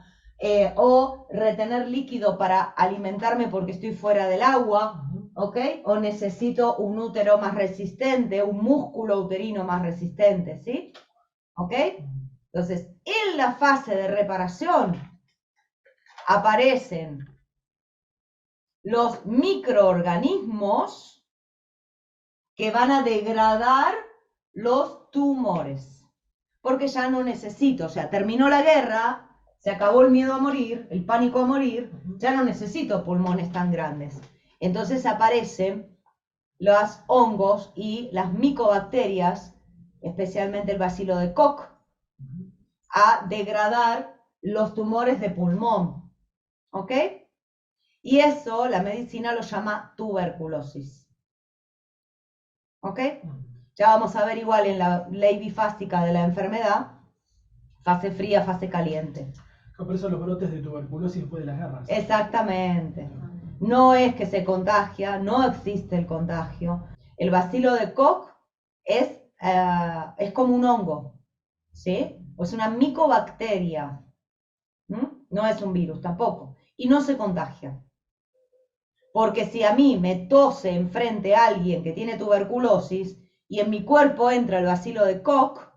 A: o retener líquido para alimentarme porque estoy fuera del agua, ¿ok? O necesito un útero más resistente, un músculo uterino más resistente, ¿sí? ¿Ok? Entonces, en la fase de reparación aparecen los microorganismos que van a degradar los tumores, porque ya no necesito, o sea, terminó la guerra, se acabó el miedo a morir, el pánico a morir, ya no necesito pulmones tan grandes. Entonces aparecen los hongos y las micobacterias, especialmente el bacilo de Koch, a degradar los tumores de pulmón, ¿ok? Y eso la medicina lo llama tuberculosis, ¿ok? Ya vamos a ver igual en la ley bifásica de la enfermedad, fase fría, fase caliente.
B: Por eso los brotes de tuberculosis después de las guerras.
A: Exactamente. No es que se contagia, no existe el contagio. El bacilo de Koch es como un hongo, ¿sí? O es una micobacteria. No es un virus tampoco. Y no se contagia. Porque si a mí me tose enfrente a alguien que tiene tuberculosis y en mi cuerpo entra el bacilo de Koch,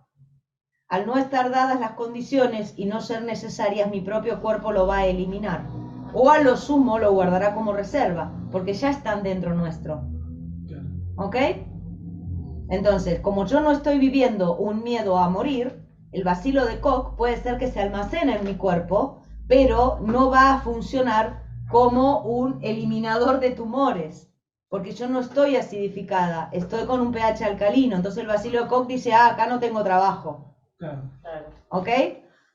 A: al no estar dadas las condiciones y no ser necesarias, mi propio cuerpo lo va a eliminar. O a lo sumo lo guardará como reserva, porque ya están dentro nuestro. ¿Ok? Entonces, como yo no estoy viviendo un miedo a morir, el bacilo de Koch puede ser que se almacene en mi cuerpo, pero no va a funcionar como un eliminador de tumores, porque yo no estoy acidificada, estoy con un pH alcalino. Entonces el bacilo de Koch dice, acá no tengo trabajo.
B: Claro.
A: ¿Ok?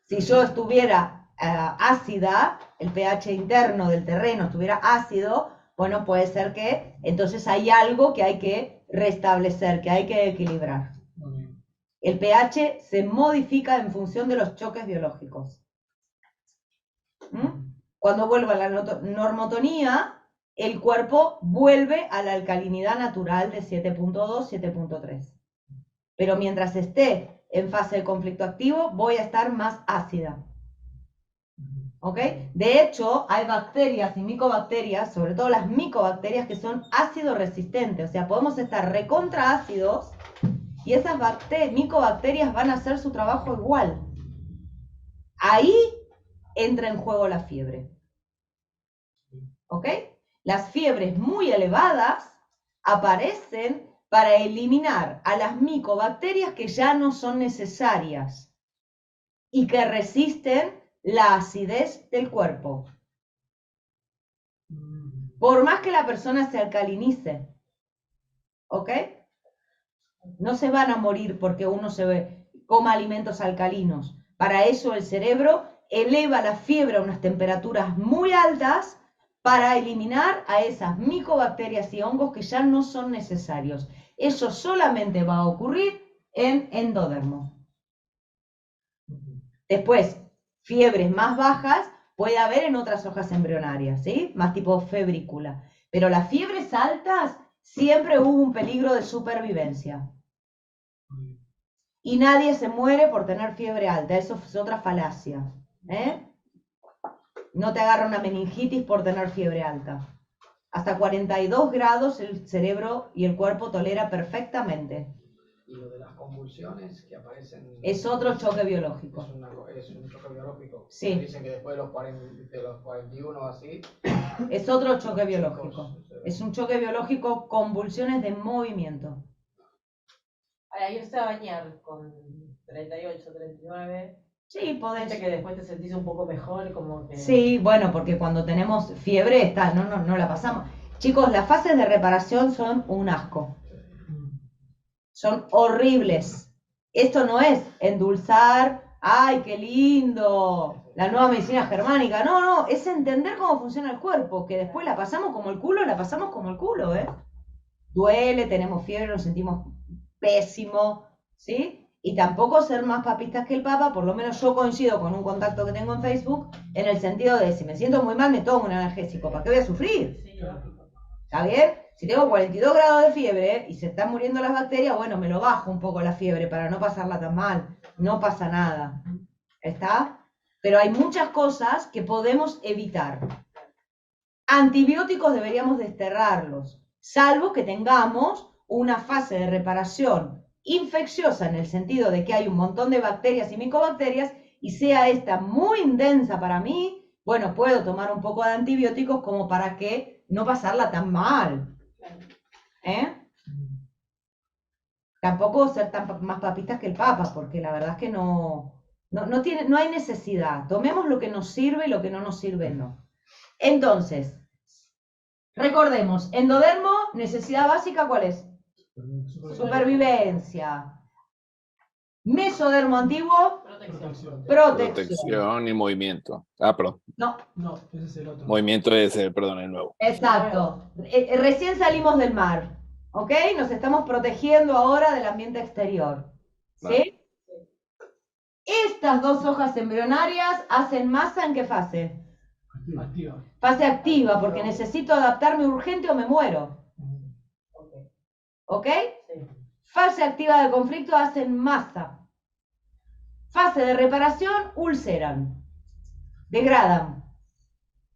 A: Si yo estuviera ácida, el pH interno del terreno estuviera ácido, bueno, puede ser que entonces hay algo que hay que restablecer, que hay que equilibrar.
B: Okay.
A: El pH se modifica en función de los choques biológicos. Cuando vuelve a la normotonía, el cuerpo vuelve a la alcalinidad natural de 7.2, 7.3. Pero mientras esté en fase de conflicto activo, voy a estar más ácida. ¿Ok? De hecho, hay bacterias y micobacterias, sobre todo las micobacterias, que son ácido resistentes. O sea, podemos estar recontra ácidos y esas micobacterias van a hacer su trabajo igual. Ahí entra en juego la fiebre. ¿Ok? Las fiebres muy elevadas aparecen para eliminar a las micobacterias que ya no son necesarias y que resisten la acidez del cuerpo. Por más que la persona se alcalinice, ¿ok? No se van a morir porque uno coma alimentos alcalinos. Para eso el cerebro eleva la fiebre a unas temperaturas muy altas para eliminar a esas micobacterias y hongos que ya no son necesarios. Eso solamente va a ocurrir en endodermo. Después, fiebres más bajas puede haber en otras hojas embrionarias, ¿sí? Más tipo febrícula. Pero las fiebres altas siempre hubo un peligro de supervivencia. Y nadie se muere por tener fiebre alta, eso es otra falacia. No te agarra una meningitis por tener fiebre alta. Hasta 42 grados el cerebro y el cuerpo tolera perfectamente.
F: Y lo de las convulsiones que aparecen...
A: Es otro choque biológico.
F: Es un choque biológico.
A: Sí.
F: Dicen que después de los 41 así...
A: Es otro choque biológico. Es un choque biológico, convulsiones de movimiento.
C: Ahora, irse a bañar con 38, 39...
A: Sí, podés.
C: Viste que después te sentís un poco mejor, como que...
A: Sí, bueno, porque cuando tenemos fiebre, no la pasamos. Chicos, las fases de reparación son un asco. Son horribles. Esto no es endulzar, ¡ay, qué lindo! La nueva medicina germánica. No, es entender cómo funciona el cuerpo, que después la pasamos como el culo, ¿eh? Duele, tenemos fiebre, nos sentimos pésimo, ¿sí? Y tampoco ser más papistas que el Papa, por lo menos yo coincido con un contacto que tengo en Facebook, en el sentido de si me siento muy mal me tomo un analgésico, ¿para qué voy a sufrir?
C: Sí, lógico.
A: ¿Está bien? Si tengo 42 grados de fiebre y se están muriendo las bacterias, bueno, me lo bajo un poco la fiebre para no pasarla tan mal. No pasa nada. ¿Está? Pero hay muchas cosas que podemos evitar. Antibióticos deberíamos desterrarlos, salvo que tengamos una fase de reparación infecciosa en el sentido de que hay un montón de bacterias y micobacterias y sea esta muy intensa para mí, bueno, puedo tomar un poco de antibióticos como para que no pasarla tan mal. Tampoco ser tan más papistas que el Papa, porque la verdad es que no hay necesidad. Tomemos lo que nos sirve y lo que no nos sirve no. Entonces, recordemos, endodermo, necesidad básica, ¿cuál es? Supervivencia. Mesodermo antiguo, protección.
E: Y movimiento. Perdón.
A: No,
B: ese es el otro.
E: Movimiento es el nuevo.
A: exacto. Recién salimos del mar, ¿ok? Nos estamos protegiendo ahora del ambiente exterior, ¿sí? Estas dos hojas embrionarias hacen masa ¿en qué fase?
B: Activa.
A: Fase activa, porque necesito adaptarme urgente o me muero, ¿ok?
C: Sí.
A: Fase activa de conflicto hacen masa. Fase de reparación, ulceran. Degradan.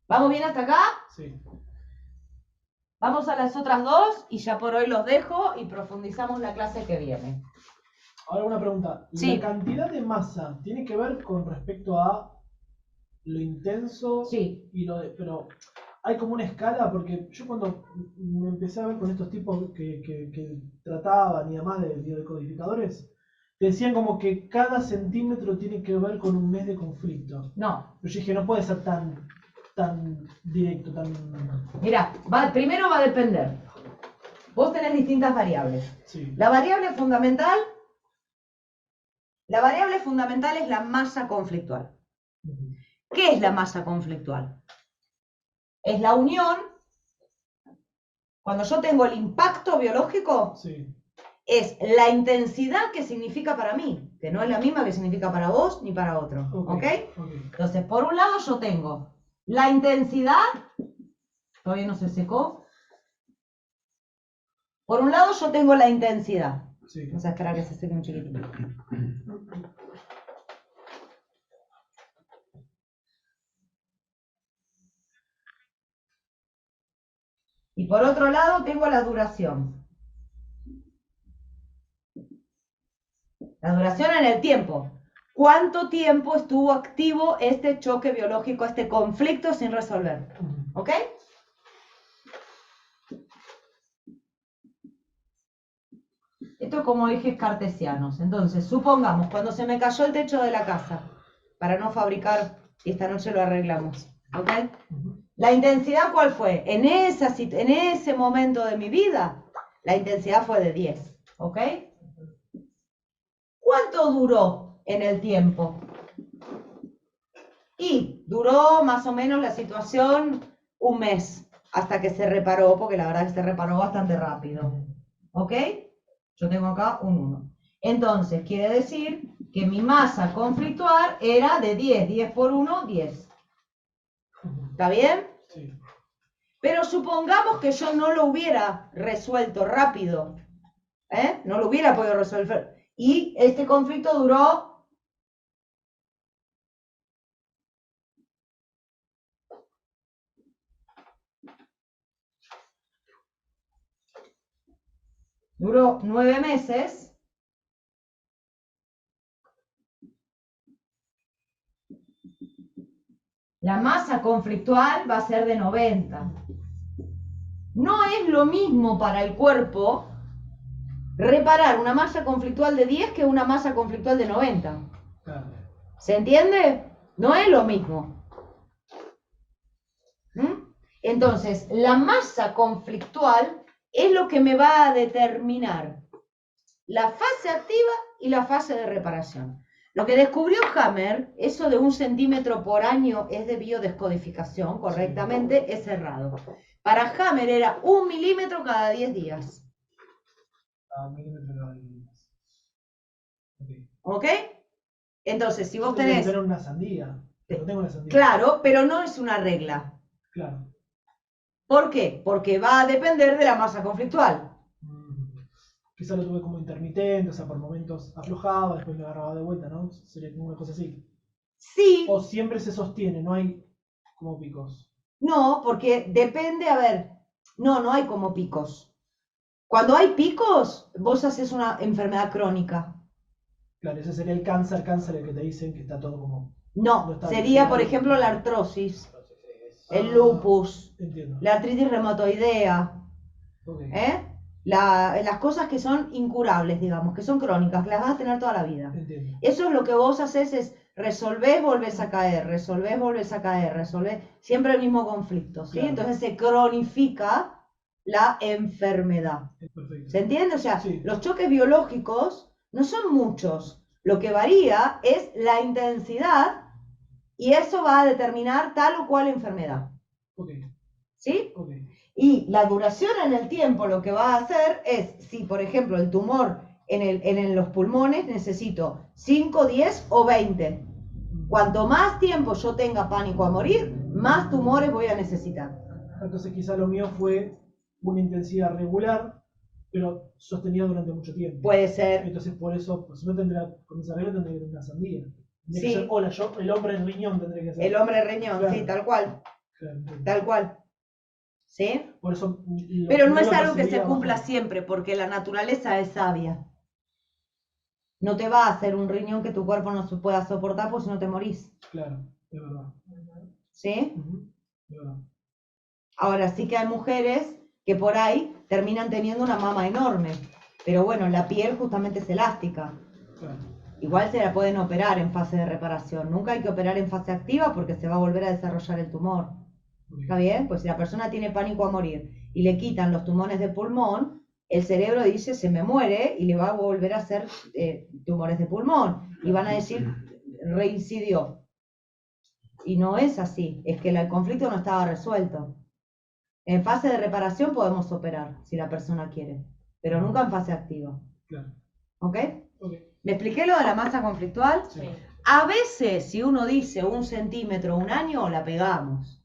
A: ¿Vamos bien hasta acá?
B: Sí.
A: Vamos a las otras dos y ya por hoy los dejo y profundizamos la clase que viene.
B: Ahora una pregunta.
A: Sí.
B: ¿La cantidad de masa tiene que ver con respecto a lo intenso?
A: Sí.
B: Pero hay como una escala, porque yo cuando me empecé a ver con estos tipos que trataban y además de biodecodificadores, decían como que cada centímetro tiene que ver con un mes de conflicto.
A: No.
B: Pero yo dije, no puede ser tan directo, tan...
A: Mirá, primero va a depender. Vos tenés distintas variables.
B: Sí.
A: La variable fundamental es la masa conflictual. ¿Qué es la masa conflictual? Es la unión, cuando yo tengo el impacto biológico,
B: Sí.
A: es la intensidad que significa para mí, que no es la misma que significa para vos ni para otro, ¿ok? Entonces, por un lado yo tengo la intensidad, todavía no se secó, por un lado yo tengo la intensidad,
B: Sí.
A: Vamos a esperar a que se seque un chiquitito. Y por otro lado tengo la duración. La duración en el tiempo. ¿Cuánto tiempo estuvo activo este choque biológico, este conflicto sin resolver? ¿Ok? Esto es como ejes cartesianos. Entonces, supongamos, cuando se me cayó el techo de la casa, para no fabricar, y esta noche lo arreglamos, ¿ok? ¿La intensidad cuál fue? En ese momento de mi vida, la intensidad fue de 10, ¿ok? ¿Cuánto duró en el tiempo? Y duró más o menos la situación un mes, hasta que se reparó, porque la verdad que se reparó bastante rápido, ¿ok? Yo tengo acá un 1. Entonces, quiere decir que mi masa conflictual era de 10. 10 por 1, 10. ¿Está bien?
B: Sí.
A: Pero supongamos que yo no lo hubiera resuelto rápido. No lo hubiera podido resolver. Y este conflicto duró... Duró 9 meses. La masa conflictual va a ser de 90. No es lo mismo para el cuerpo reparar una masa conflictual de 10 que una masa conflictual de 90.
B: Claro.
A: ¿Se entiende? No es lo mismo. Entonces, la masa conflictual es lo que me va a determinar la fase activa y la fase de reparación. Lo que descubrió Hammer, eso de 1 centímetro por año es de biodescodificación, correctamente, es errado. Para Hammer era 1 milímetro cada 10 días.
B: A milímetro cada 10 días. Okay.
A: ¿Ok? Entonces, si
B: Yo
A: vos
B: tendría que
A: tenés...
B: tener una sandía. No tengo una sandía.
A: Claro, pero no es una regla.
B: Claro.
A: ¿Por qué? Porque va a depender de la masa conflictual.
B: Quizá lo tuve como intermitente, o sea, por momentos aflojaba, después me agarraba de vuelta, ¿no? Sería como una cosa así.
A: Sí.
B: O siempre se sostiene, no hay como picos.
A: No, porque depende, a ver, no hay como picos. Cuando hay picos, vos haces una enfermedad crónica.
B: Claro, ese sería el cáncer el que te dicen que está todo como...
A: No,
B: está
A: sería,
B: bien.
A: por ejemplo, la artrosis,
F: Entonces,
A: el lupus,
B: Entiendo.
A: la artritis reumatoidea,
B: Ok.
A: las cosas que son incurables, digamos, que son crónicas, que las vas a tener toda la vida.
B: Entiendo.
A: Eso es lo que vos haces, es resolvés, volvés a caer, resolvés, volvés a caer, resolvés, siempre el mismo conflicto, ¿sí?
B: Claro.
A: Entonces se cronifica la enfermedad.
B: Perfecto.
A: ¿Se entiende? O sea,
B: Sí.
A: los choques biológicos no son muchos. Lo que varía es la intensidad y eso va a determinar tal o cual enfermedad.
B: Ok.
A: ¿Sí?
B: Ok.
A: Y la duración en el tiempo lo que va a hacer es, si por ejemplo el tumor en los pulmones necesito 5, 10 o 20. Cuanto más tiempo yo tenga pánico a morir, más tumores voy a necesitar.
B: Entonces quizá lo mío fue una intensidad regular, pero sostenida durante mucho tiempo.
A: Puede ser.
B: Entonces por eso, pues no tendría, con esa regla tendría que tener una sandía. Tendría
A: Sí.
B: que ser, hola, yo, el hombre del riñón tendría que ser.
A: El hombre riñón,
B: Claro.
A: sí, tal cual.
B: Claro, entiendo.
A: Tal cual. ¿Sí?
B: Por eso
A: Pero no es algo que se
B: percibía
A: cumpla
B: bajo.
A: siempre, porque la naturaleza es sabia. No te va a hacer un riñón que tu cuerpo no se pueda soportar, porque si no te morís.
B: Claro, es verdad.
A: ¿Sí?
B: Es verdad.
A: Ahora sí que hay mujeres que por ahí terminan teniendo una mama enorme. Pero bueno, la piel justamente es elástica.
B: Claro.
A: Igual se la pueden operar en fase de reparación. Nunca hay que operar en fase activa porque se va a volver a desarrollar el tumor. ¿Está bien? Pues si la persona tiene pánico a morir y le quitan los tumores de pulmón, el cerebro dice se me muere y le va a volver a hacer tumores de pulmón. Y van a decir reincidió. Y no es así, es que el conflicto no estaba resuelto. En fase de reparación podemos operar si la persona quiere, pero nunca en fase activa.
B: Claro.
A: ¿Ok?
B: Ok.
A: ¿Me expliqué lo de la masa conflictual?
B: Sí.
C: Sí.
A: A veces, si uno dice 1 centímetro, 1 año, la pegamos.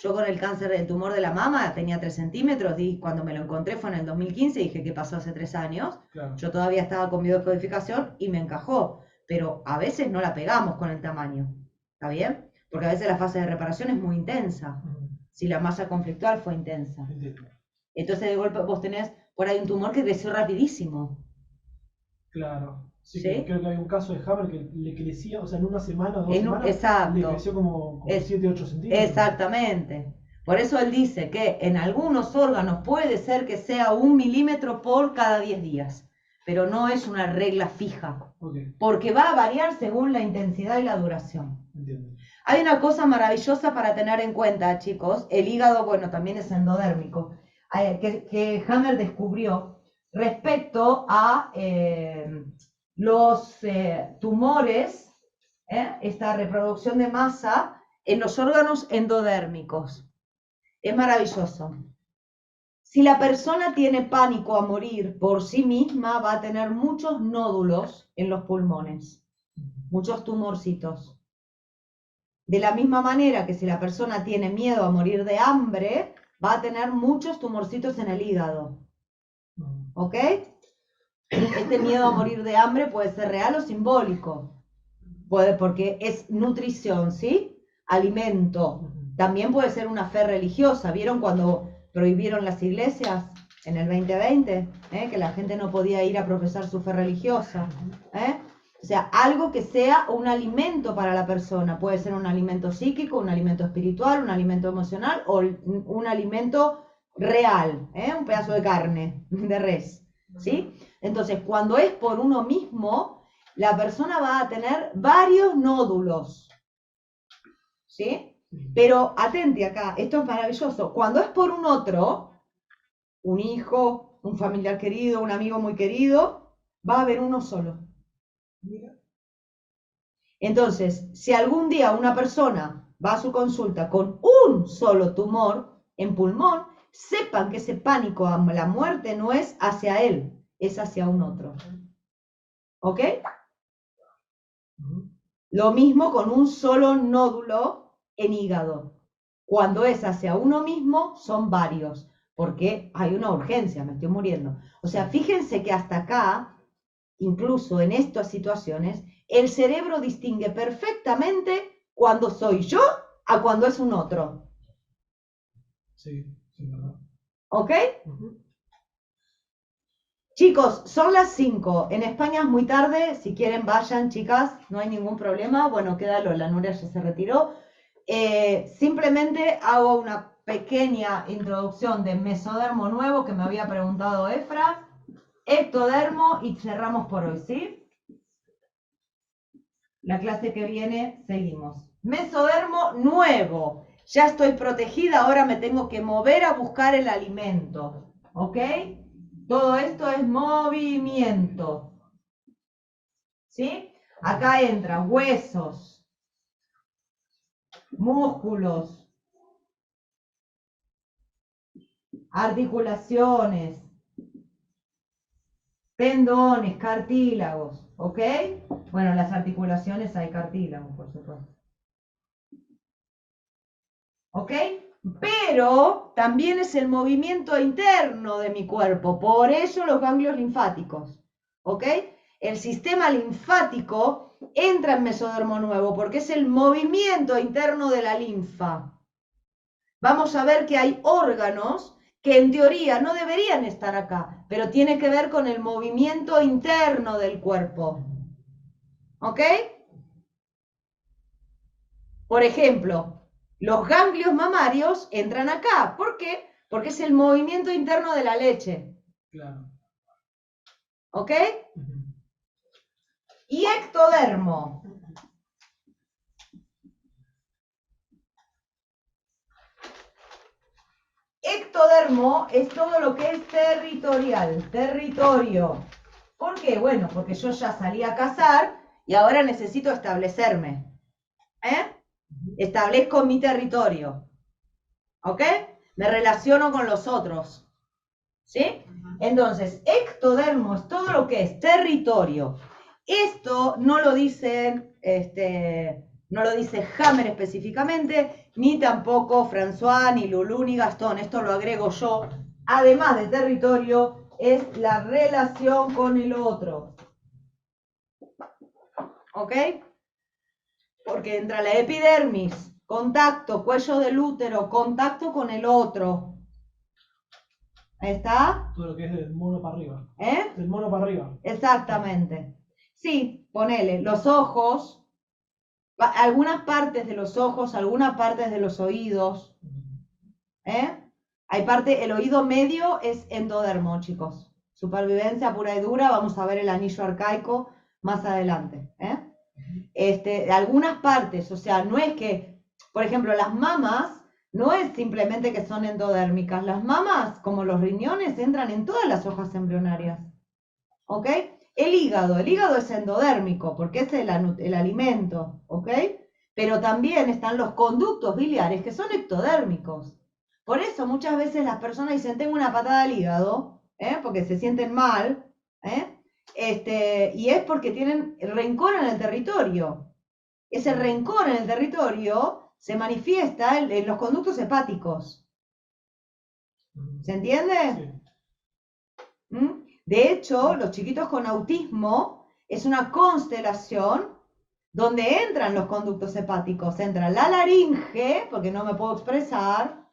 A: Yo con el cáncer del tumor de la mama tenía 3 centímetros y cuando me lo encontré fue en el 2015, dije que pasó hace 3 años.
B: Claro.
A: Yo todavía estaba con biodescodificación y me encajó, pero a veces no la pegamos con el tamaño, ¿está bien? Porque a veces la fase de reparación es muy intensa, si la masa conflictual fue intensa.
B: Entiendo.
A: Entonces de golpe vos tenés por ahí un tumor que creció rapidísimo.
B: Claro. Sí,
A: ¿Sí?
B: creo que hay un caso de Hammer que le crecía, o sea, en una semana o 2
A: En un-
B: semanas,
A: exacto.
B: le creció como
A: Es-
B: 7, 8 centímetros.
A: Exactamente. Por eso él dice que en algunos órganos puede ser que sea 1 milímetro por cada 10 días, pero no es una regla fija,
B: Ok,
A: porque va a variar según la intensidad y la duración.
B: entiendo.
A: Hay una cosa maravillosa para tener en cuenta, chicos. El hígado, bueno, también es endodérmico, que Hammer descubrió respecto a los tumores, esta reproducción de masa en los órganos endodérmicos. Es maravilloso. Si la persona tiene pánico a morir por sí misma, va a tener muchos nódulos en los pulmones, muchos tumorcitos. De la misma manera que si la persona tiene miedo a morir de hambre, va a tener muchos tumorcitos en el hígado. ¿Ok? Este miedo a morir de hambre puede ser real o simbólico. Puede, porque es nutrición, ¿sí? Alimento. También puede ser una fe religiosa. ¿Vieron cuando prohibieron las iglesias en el 2020? Que la gente no podía ir a profesar su fe religiosa. O sea, algo que sea un alimento para la persona. Puede ser un alimento psíquico, un alimento espiritual, un alimento emocional o un alimento real, un pedazo de carne, de res, ¿sí? Entonces, cuando es por uno mismo, la persona va a tener varios nódulos, ¿sí? Pero atente acá, esto es maravilloso. Cuando es por un otro, un hijo, un familiar querido, un amigo muy querido, va a haber uno solo. Entonces, si algún día una persona va a su consulta con un solo tumor en pulmón, sepan que ese pánico a la muerte no es hacia él, es hacia un otro. ¿Ok? Lo mismo con un solo nódulo en hígado. Cuando es hacia uno mismo, son varios, porque hay una urgencia, me estoy muriendo. O sea, fíjense que hasta acá, incluso en estas situaciones, el cerebro distingue perfectamente cuando soy yo a cuando es un otro.
B: Sí, verdad.
A: ¿Ok? Chicos, son las 5. En España es muy tarde. Si quieren, vayan, chicas. No hay ningún problema. Bueno, queda Lola. Nuria ya se retiró. Simplemente hago una pequeña introducción de mesodermo nuevo que me había preguntado Efra. Ectodermo y cerramos por hoy, ¿sí? La clase que viene seguimos. Mesodermo nuevo. Ya estoy protegida, ahora me tengo que mover a buscar el alimento. ¿Ok? Todo esto es movimiento. ¿Sí? Acá entran huesos, músculos, articulaciones, tendones, cartílagos. ¿Ok? Bueno, en las articulaciones hay cartílagos, por supuesto. ¿Ok? Pero también es el movimiento interno de mi cuerpo, por eso los ganglios linfáticos. ¿Ok? El sistema linfático entra en mesodermo nuevo porque es el movimiento interno de la linfa. Vamos a ver que hay órganos que en teoría no deberían estar acá, pero tiene que ver con el movimiento interno del cuerpo. ¿Ok? Por ejemplo, los ganglios mamarios entran acá. ¿Por qué? Porque es el movimiento interno de la leche.
B: Claro.
A: ¿Ok? Y ectodermo. Ectodermo es todo lo que es territorial, territorio. ¿Por qué? Bueno, porque yo ya salí a cazar y ahora necesito establecerme. Establezco mi territorio. ¿Ok? Me relaciono con los otros. ¿Sí? Entonces, ectodermo es todo lo que es territorio. Esto no lo dicen No lo dice Hammer específicamente, ni tampoco François, ni Lulú, ni Gastón. Esto lo agrego yo. Además de territorio, es la relación con el otro. ¿Ok? Porque entra la epidermis, contacto, cuello del útero, contacto con el otro. ¿Ahí está?
B: Todo lo que es del mono para arriba.
A: ¿Eh?
B: Del mono para arriba.
A: Exactamente. Sí, ponele, los ojos, algunas partes de los ojos, algunas partes de los oídos. Hay parte, el oído medio es endodermo, chicos. Supervivencia pura y dura, vamos a ver el anillo arcaico más adelante. Algunas partes, o sea, no es que, por ejemplo, las mamas, no es simplemente que son endodérmicas. Las mamas, como los riñones, entran en todas las hojas embrionarias. ¿Ok? El hígado es endodérmico, porque es el alimento, ¿ok? Pero también están los conductos biliares, que son ectodérmicos. Por eso muchas veces las personas dicen, tengo una patada al hígado, porque se sienten mal, y es porque tienen rencor en el territorio. Ese rencor en el territorio se manifiesta en los conductos hepáticos. ¿Se entiende?
B: Sí.
A: De hecho, los chiquitos con autismo es una constelación donde entran los conductos hepáticos. Entra la laringe, porque no me puedo expresar,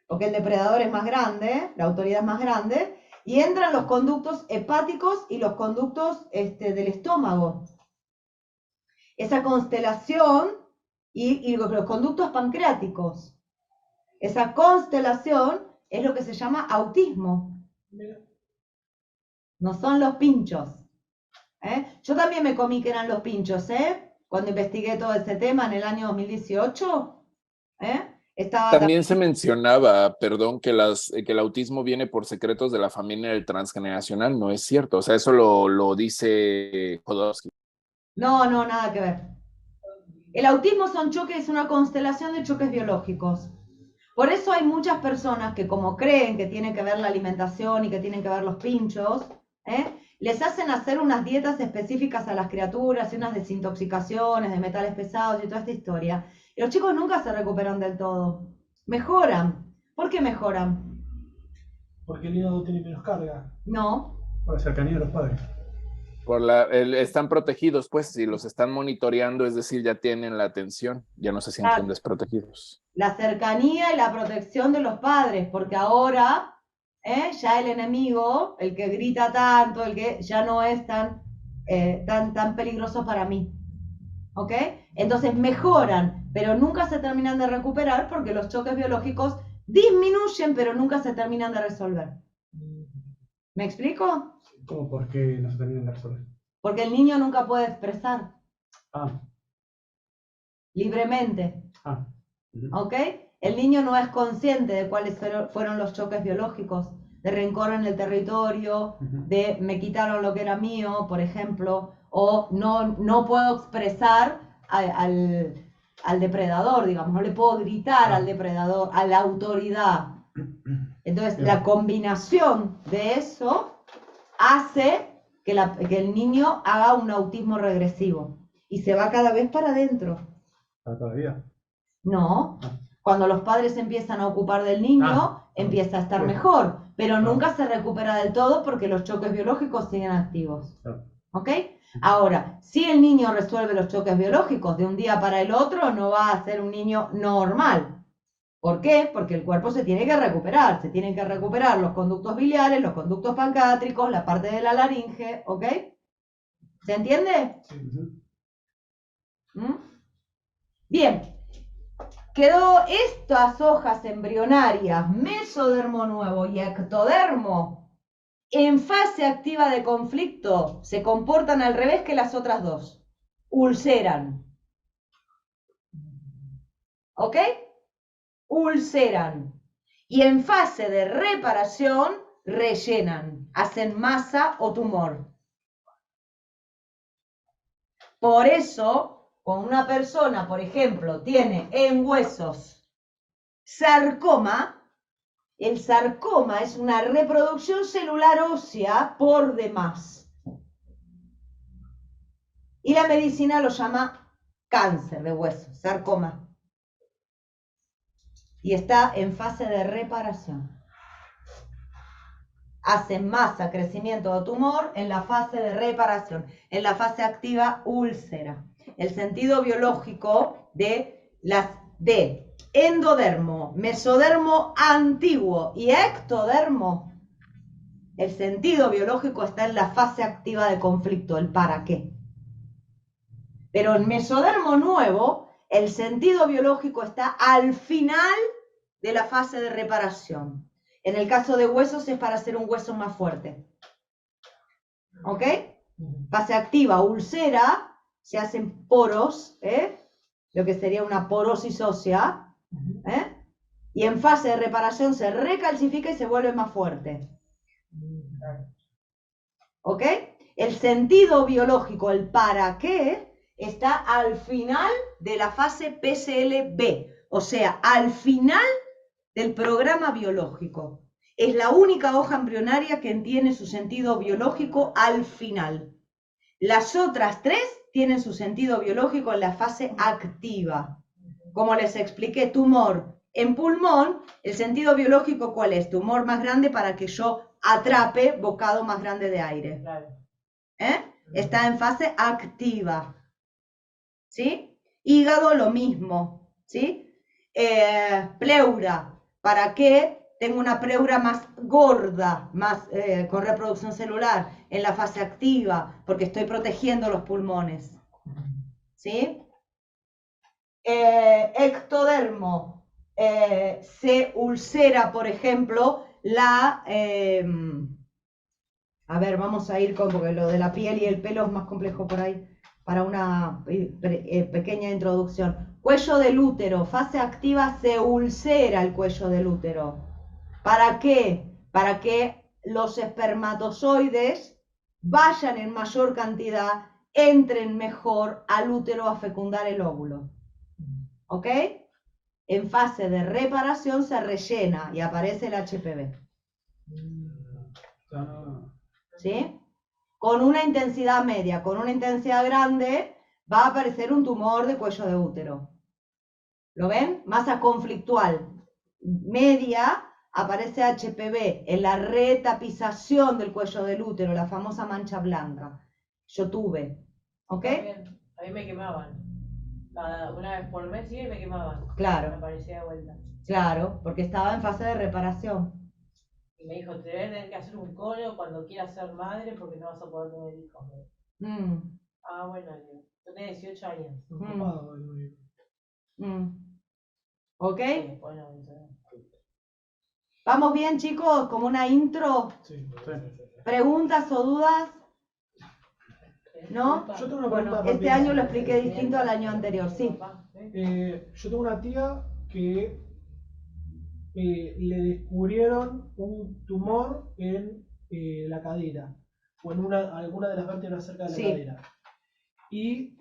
A: porque el depredador es más grande, la autoridad es más grande, y entran los conductos hepáticos y los conductos del estómago. Esa constelación y los conductos pancreáticos. Esa constelación es lo que se llama autismo. No son los pinchos. Yo también me comí que eran los pinchos, cuando investigué todo ese tema en el año 2018.
E: También se mencionaba, perdón, que el autismo viene por secretos de la familia del transgeneracional. No es cierto. O sea, eso lo dice Jodorowsky.
A: No, nada que ver. El autismo son choques, es una constelación de choques biológicos. Por eso hay muchas personas que, como creen que tiene que ver la alimentación y que tienen que ver los pinchos, les hacen hacer unas dietas específicas a las criaturas y unas desintoxicaciones de metales pesados y toda esta historia. Y los chicos nunca se recuperan del todo. Mejoran. ¿Por qué mejoran?
B: Porque el hígado tiene menos carga.
A: No.
D: Por la cercanía de los padres.
E: Están protegidos, pues, si los están monitoreando, es decir, ya tienen la atención, ya no se sienten desprotegidos.
A: La cercanía y la protección de los padres, porque ahora ya el enemigo, el que grita tanto, el que ya no es tan peligroso para mí. ¿Ok? Entonces mejoran, pero nunca se terminan de recuperar porque los choques biológicos disminuyen, pero nunca se terminan de resolver. ¿Me explico?
D: ¿Cómo por qué no se terminan de resolver?
A: Porque el niño nunca puede expresar libremente. ¿Ok? El niño no es consciente de cuáles fueron los choques biológicos, de rencor en el territorio, de me quitaron lo que era mío, por ejemplo, o no puedo expresar al depredador, digamos, no le puedo gritar al depredador, a la autoridad. Entonces, la combinación de eso hace que el niño haga un autismo regresivo y se va cada vez para adentro.
D: ¿Para toda la vida?
A: No. Cuando los padres empiezan a ocupar del niño, empieza a estar mejor, pero nunca se recupera del todo porque los choques biológicos siguen activos. ¿Ok? Ahora, si el niño resuelve los choques biológicos de un día para el otro, no va a ser un niño normal. ¿Por qué? Porque el cuerpo se tiene que recuperar. Se tienen que recuperar los conductos biliares, los conductos pancreáticos, la parte de la laringe, ¿ok? ¿Se entiende?
D: Sí.
A: Bien. Quedó estas hojas embrionarias, mesodermo nuevo y ectodermo, en fase activa de conflicto, se comportan al revés que las otras dos. Ulceran. ¿Ok? Ulceran. Y en fase de reparación, rellenan, hacen masa o tumor. Por eso, cuando una persona, por ejemplo, tiene en huesos sarcoma, el sarcoma es una reproducción celular ósea por demás. Y la medicina lo llama cáncer de hueso, sarcoma. Y está en fase de reparación. Hace masa, crecimiento o tumor en la fase de reparación. En la fase activa, úlcera. El sentido biológico de endodermo, mesodermo antiguo y ectodermo. El sentido biológico está en la fase activa de conflicto, el para qué. Pero en mesodermo nuevo, el sentido biológico está al final de la fase de reparación. En el caso de huesos es para hacer un hueso más fuerte. ¿Ok? Fase activa, úlcera, se hacen poros, lo que sería una porosis ósea. Y en fase de reparación se recalcifica y se vuelve más fuerte. ¿Ok? El sentido biológico, el para qué, está al final de la fase PCLB, o sea, al final del programa biológico. Es la única hoja embrionaria que tiene su sentido biológico al final. Las otras tres tienen su sentido biológico en la fase activa. Como les expliqué, tumor en pulmón, el sentido biológico, ¿cuál es? Tumor más grande para que yo atrape bocado más grande de aire. Está en fase activa. ¿Sí? Hígado, lo mismo. ¿Sí? Pleura, ¿para qué? Tengo una pleura más gorda, más con reproducción celular en la fase activa, porque estoy protegiendo los pulmones. ¿Sí? Ectodermo, se ulcera, por ejemplo, la... a ver, vamos a ir con, porque lo de la piel y el pelo es más complejo por ahí, para una pequeña introducción. Cuello del útero, fase activa, se ulcera el cuello del útero. ¿Para qué? Para que los espermatozoides vayan en mayor cantidad, entren mejor al útero a fecundar el óvulo. ¿Ok? En fase de reparación se rellena y aparece el HPV. ¿Sí? Con una intensidad media, con una intensidad grande, va a aparecer un tumor de cuello de útero. ¿Lo ven? Masa conflictual media, aparece HPV en la retapización del cuello del útero, la famosa mancha blanca. Yo tuve. ¿Ok?
C: A mí me quemaban. Una vez por mes sí me quemaban.
A: Claro.
C: Me aparecía de vuelta.
A: Claro, porque estaba en fase de reparación.
C: Y me dijo, te voy a tener que hacer un cono cuando quieras ser madre porque no vas a poder tener hijos. Ah, bueno, yo tenía 18 años.
A: ¿Ok?
C: Sí, bueno,
A: ¿Vamos bien, chicos? ¿Como una intro?
B: Sí.
A: ¿Preguntas o dudas? ¿No?
B: Yo tengo una
A: Bueno,
B: pregunta
A: este
B: rapidísima.
A: año lo expliqué distinto al año anterior, sí.
B: Yo tengo una tía que le descubrieron un tumor en la cadera o en alguna de las vértebras cerca de la cadera. Y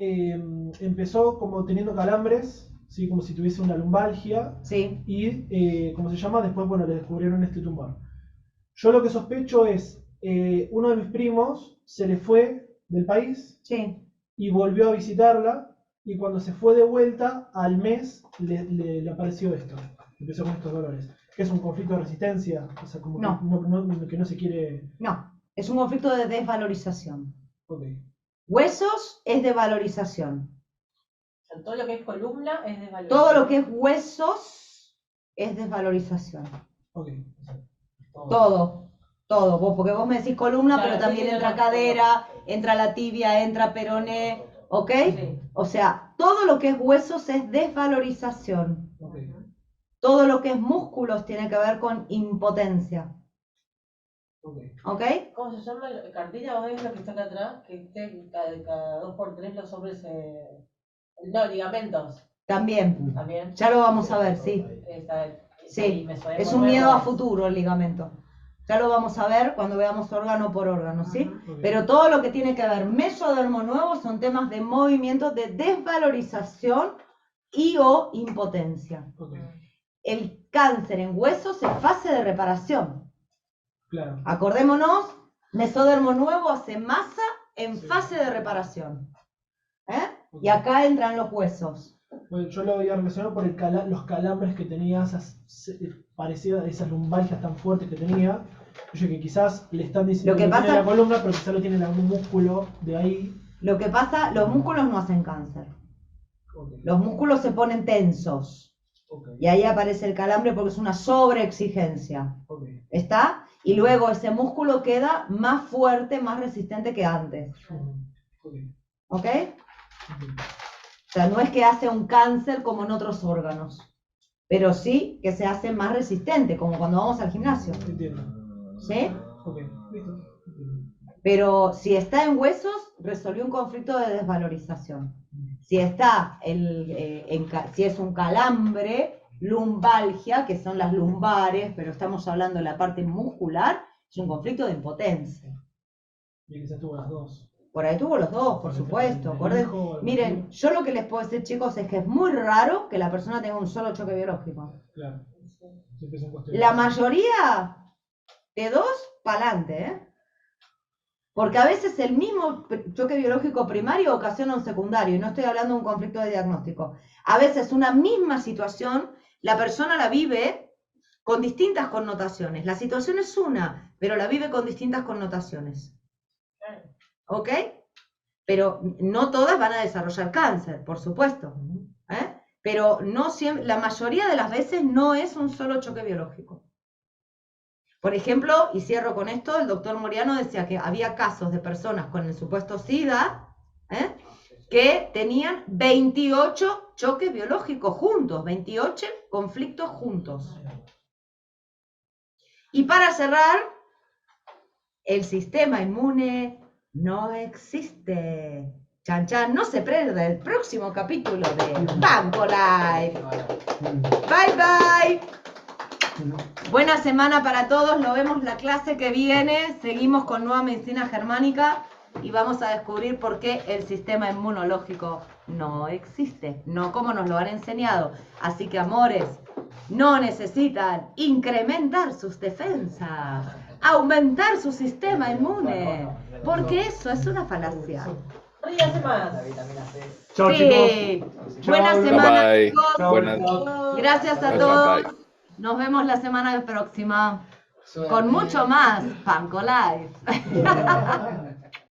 B: empezó como teniendo calambres, ¿sí? Como si tuviese una lumbalgia.
A: Sí.
B: Y, ¿cómo se llama? Después, bueno, le descubrieron este tumor. Yo lo que sospecho es, uno de mis primos se le fue del país y volvió a visitarla. Y cuando se fue de vuelta, al mes le apareció esto. Empezó con estos dolores. ¿Qué es un conflicto de resistencia? O sea, como que no se quiere...
A: No, es un conflicto de desvalorización.
B: Ok.
A: Huesos es de valorización.
C: O sea, todo lo que es columna es desvalorización.
A: Todo lo que es huesos es desvalorización.
B: Ok.
A: Todo. Porque vos me decís columna,
C: Claro,
A: pero también
C: sí,
A: entra
C: no,
A: cadera, entra la tibia, entra peroné, ¿ok?
C: Sí.
A: O sea, todo lo que es huesos es desvalorización.
B: Ok.
A: Todo lo que es músculos tiene que ver con impotencia. ¿Ok?
C: ¿Cómo se llama? Cartilla, ¿vos ves lo que está acá atrás? Que esté cada 2x3 los hombres... No, ligamentos.
A: También.
C: También.
A: Ya lo vamos a ver, sí. Sí, es un miedo a futuro el ligamento. Ya lo vamos a ver cuando veamos órgano por órgano, ¿sí?
B: Okay.
A: Pero todo lo que tiene que ver mesodermo nuevo son temas de movimiento, de desvalorización y o impotencia.
B: Okay.
A: El cáncer en huesos es fase de reparación.
B: Claro.
A: Acordémonos, mesodermo nuevo hace masa en fase de reparación. Y acá entran los huesos.
B: Bueno, yo lo había relacionado por los calambres que tenía, parecidas a esas lumbalgias tan fuertes que tenía. Oye, que quizás le están diciendo
A: Lo que
B: tiene
A: pasa-
B: la columna, pero quizás lo tiene en algún músculo de ahí.
A: Lo que pasa, los músculos no hacen cáncer.
B: Ok,
A: Los músculos se ponen tensos.
B: ok,
A: Y ahí aparece el calambre porque es una sobreexigencia.
B: ok.
A: ¿Está? Y luego ese músculo queda más fuerte, más resistente que antes.
B: Ok,
A: ¿Ok? O sea, no es que hace un cáncer como en otros órganos, pero sí que se hace más resistente, como cuando vamos al gimnasio.
B: entiendo.
A: ¿Sí?
B: Ok, listo. Entiendo.
A: Pero si está en huesos, resolvió un conflicto de desvalorización. Si está si es un calambre, lumbalgia, que son las lumbares, pero estamos hablando de la parte muscular, es un conflicto de impotencia.
B: Y quizás tuvo las dos.
A: Por ahí tuvo los dos, por supuesto. Miren, yo lo que les puedo decir, chicos, es que es muy raro que la persona tenga un solo choque biológico.
B: Claro. Siempre son cuestiones.
A: La mayoría de dos, pa'lante, ¿eh? Porque a veces el mismo choque biológico primario ocasiona un secundario, y no estoy hablando de un conflicto de diagnóstico. A veces una misma situación, la persona la vive con distintas connotaciones. La situación es una, pero la vive con distintas connotaciones. ¿Ok? Pero no todas van a desarrollar cáncer, por supuesto. ¿Eh? Pero no siempre, la mayoría de las veces no es un solo choque biológico. Por ejemplo, y cierro con esto, el doctor Moriano decía que había casos de personas con el supuesto SIDA que tenían 28 choques biológicos juntos, 28 conflictos juntos. Y para cerrar, el sistema inmune no existe. Chan Chan, no se pierda el próximo capítulo de Banco Live. Bye bye. Buena semana para todos, nos vemos la clase que viene, seguimos con nueva medicina germánica y vamos a descubrir por qué el sistema inmunológico no existe, no como nos lo han enseñado. Así que, amores, no necesitan incrementar sus defensas, aumentar su sistema inmune, porque eso es una falacia.
C: Ríase más.
F: La vitamina C.
D: Chao,
A: Sí.
D: chicos.
A: Buena
D: Chao,
A: semana,
E: Bye.
A: chicos.
D: Chao.
E: Buenas.
A: Gracias a
E: Bye,
A: todos.
E: bye.
A: Nos vemos la semana próxima
F: Suerte.
A: con mucho más Panco Live.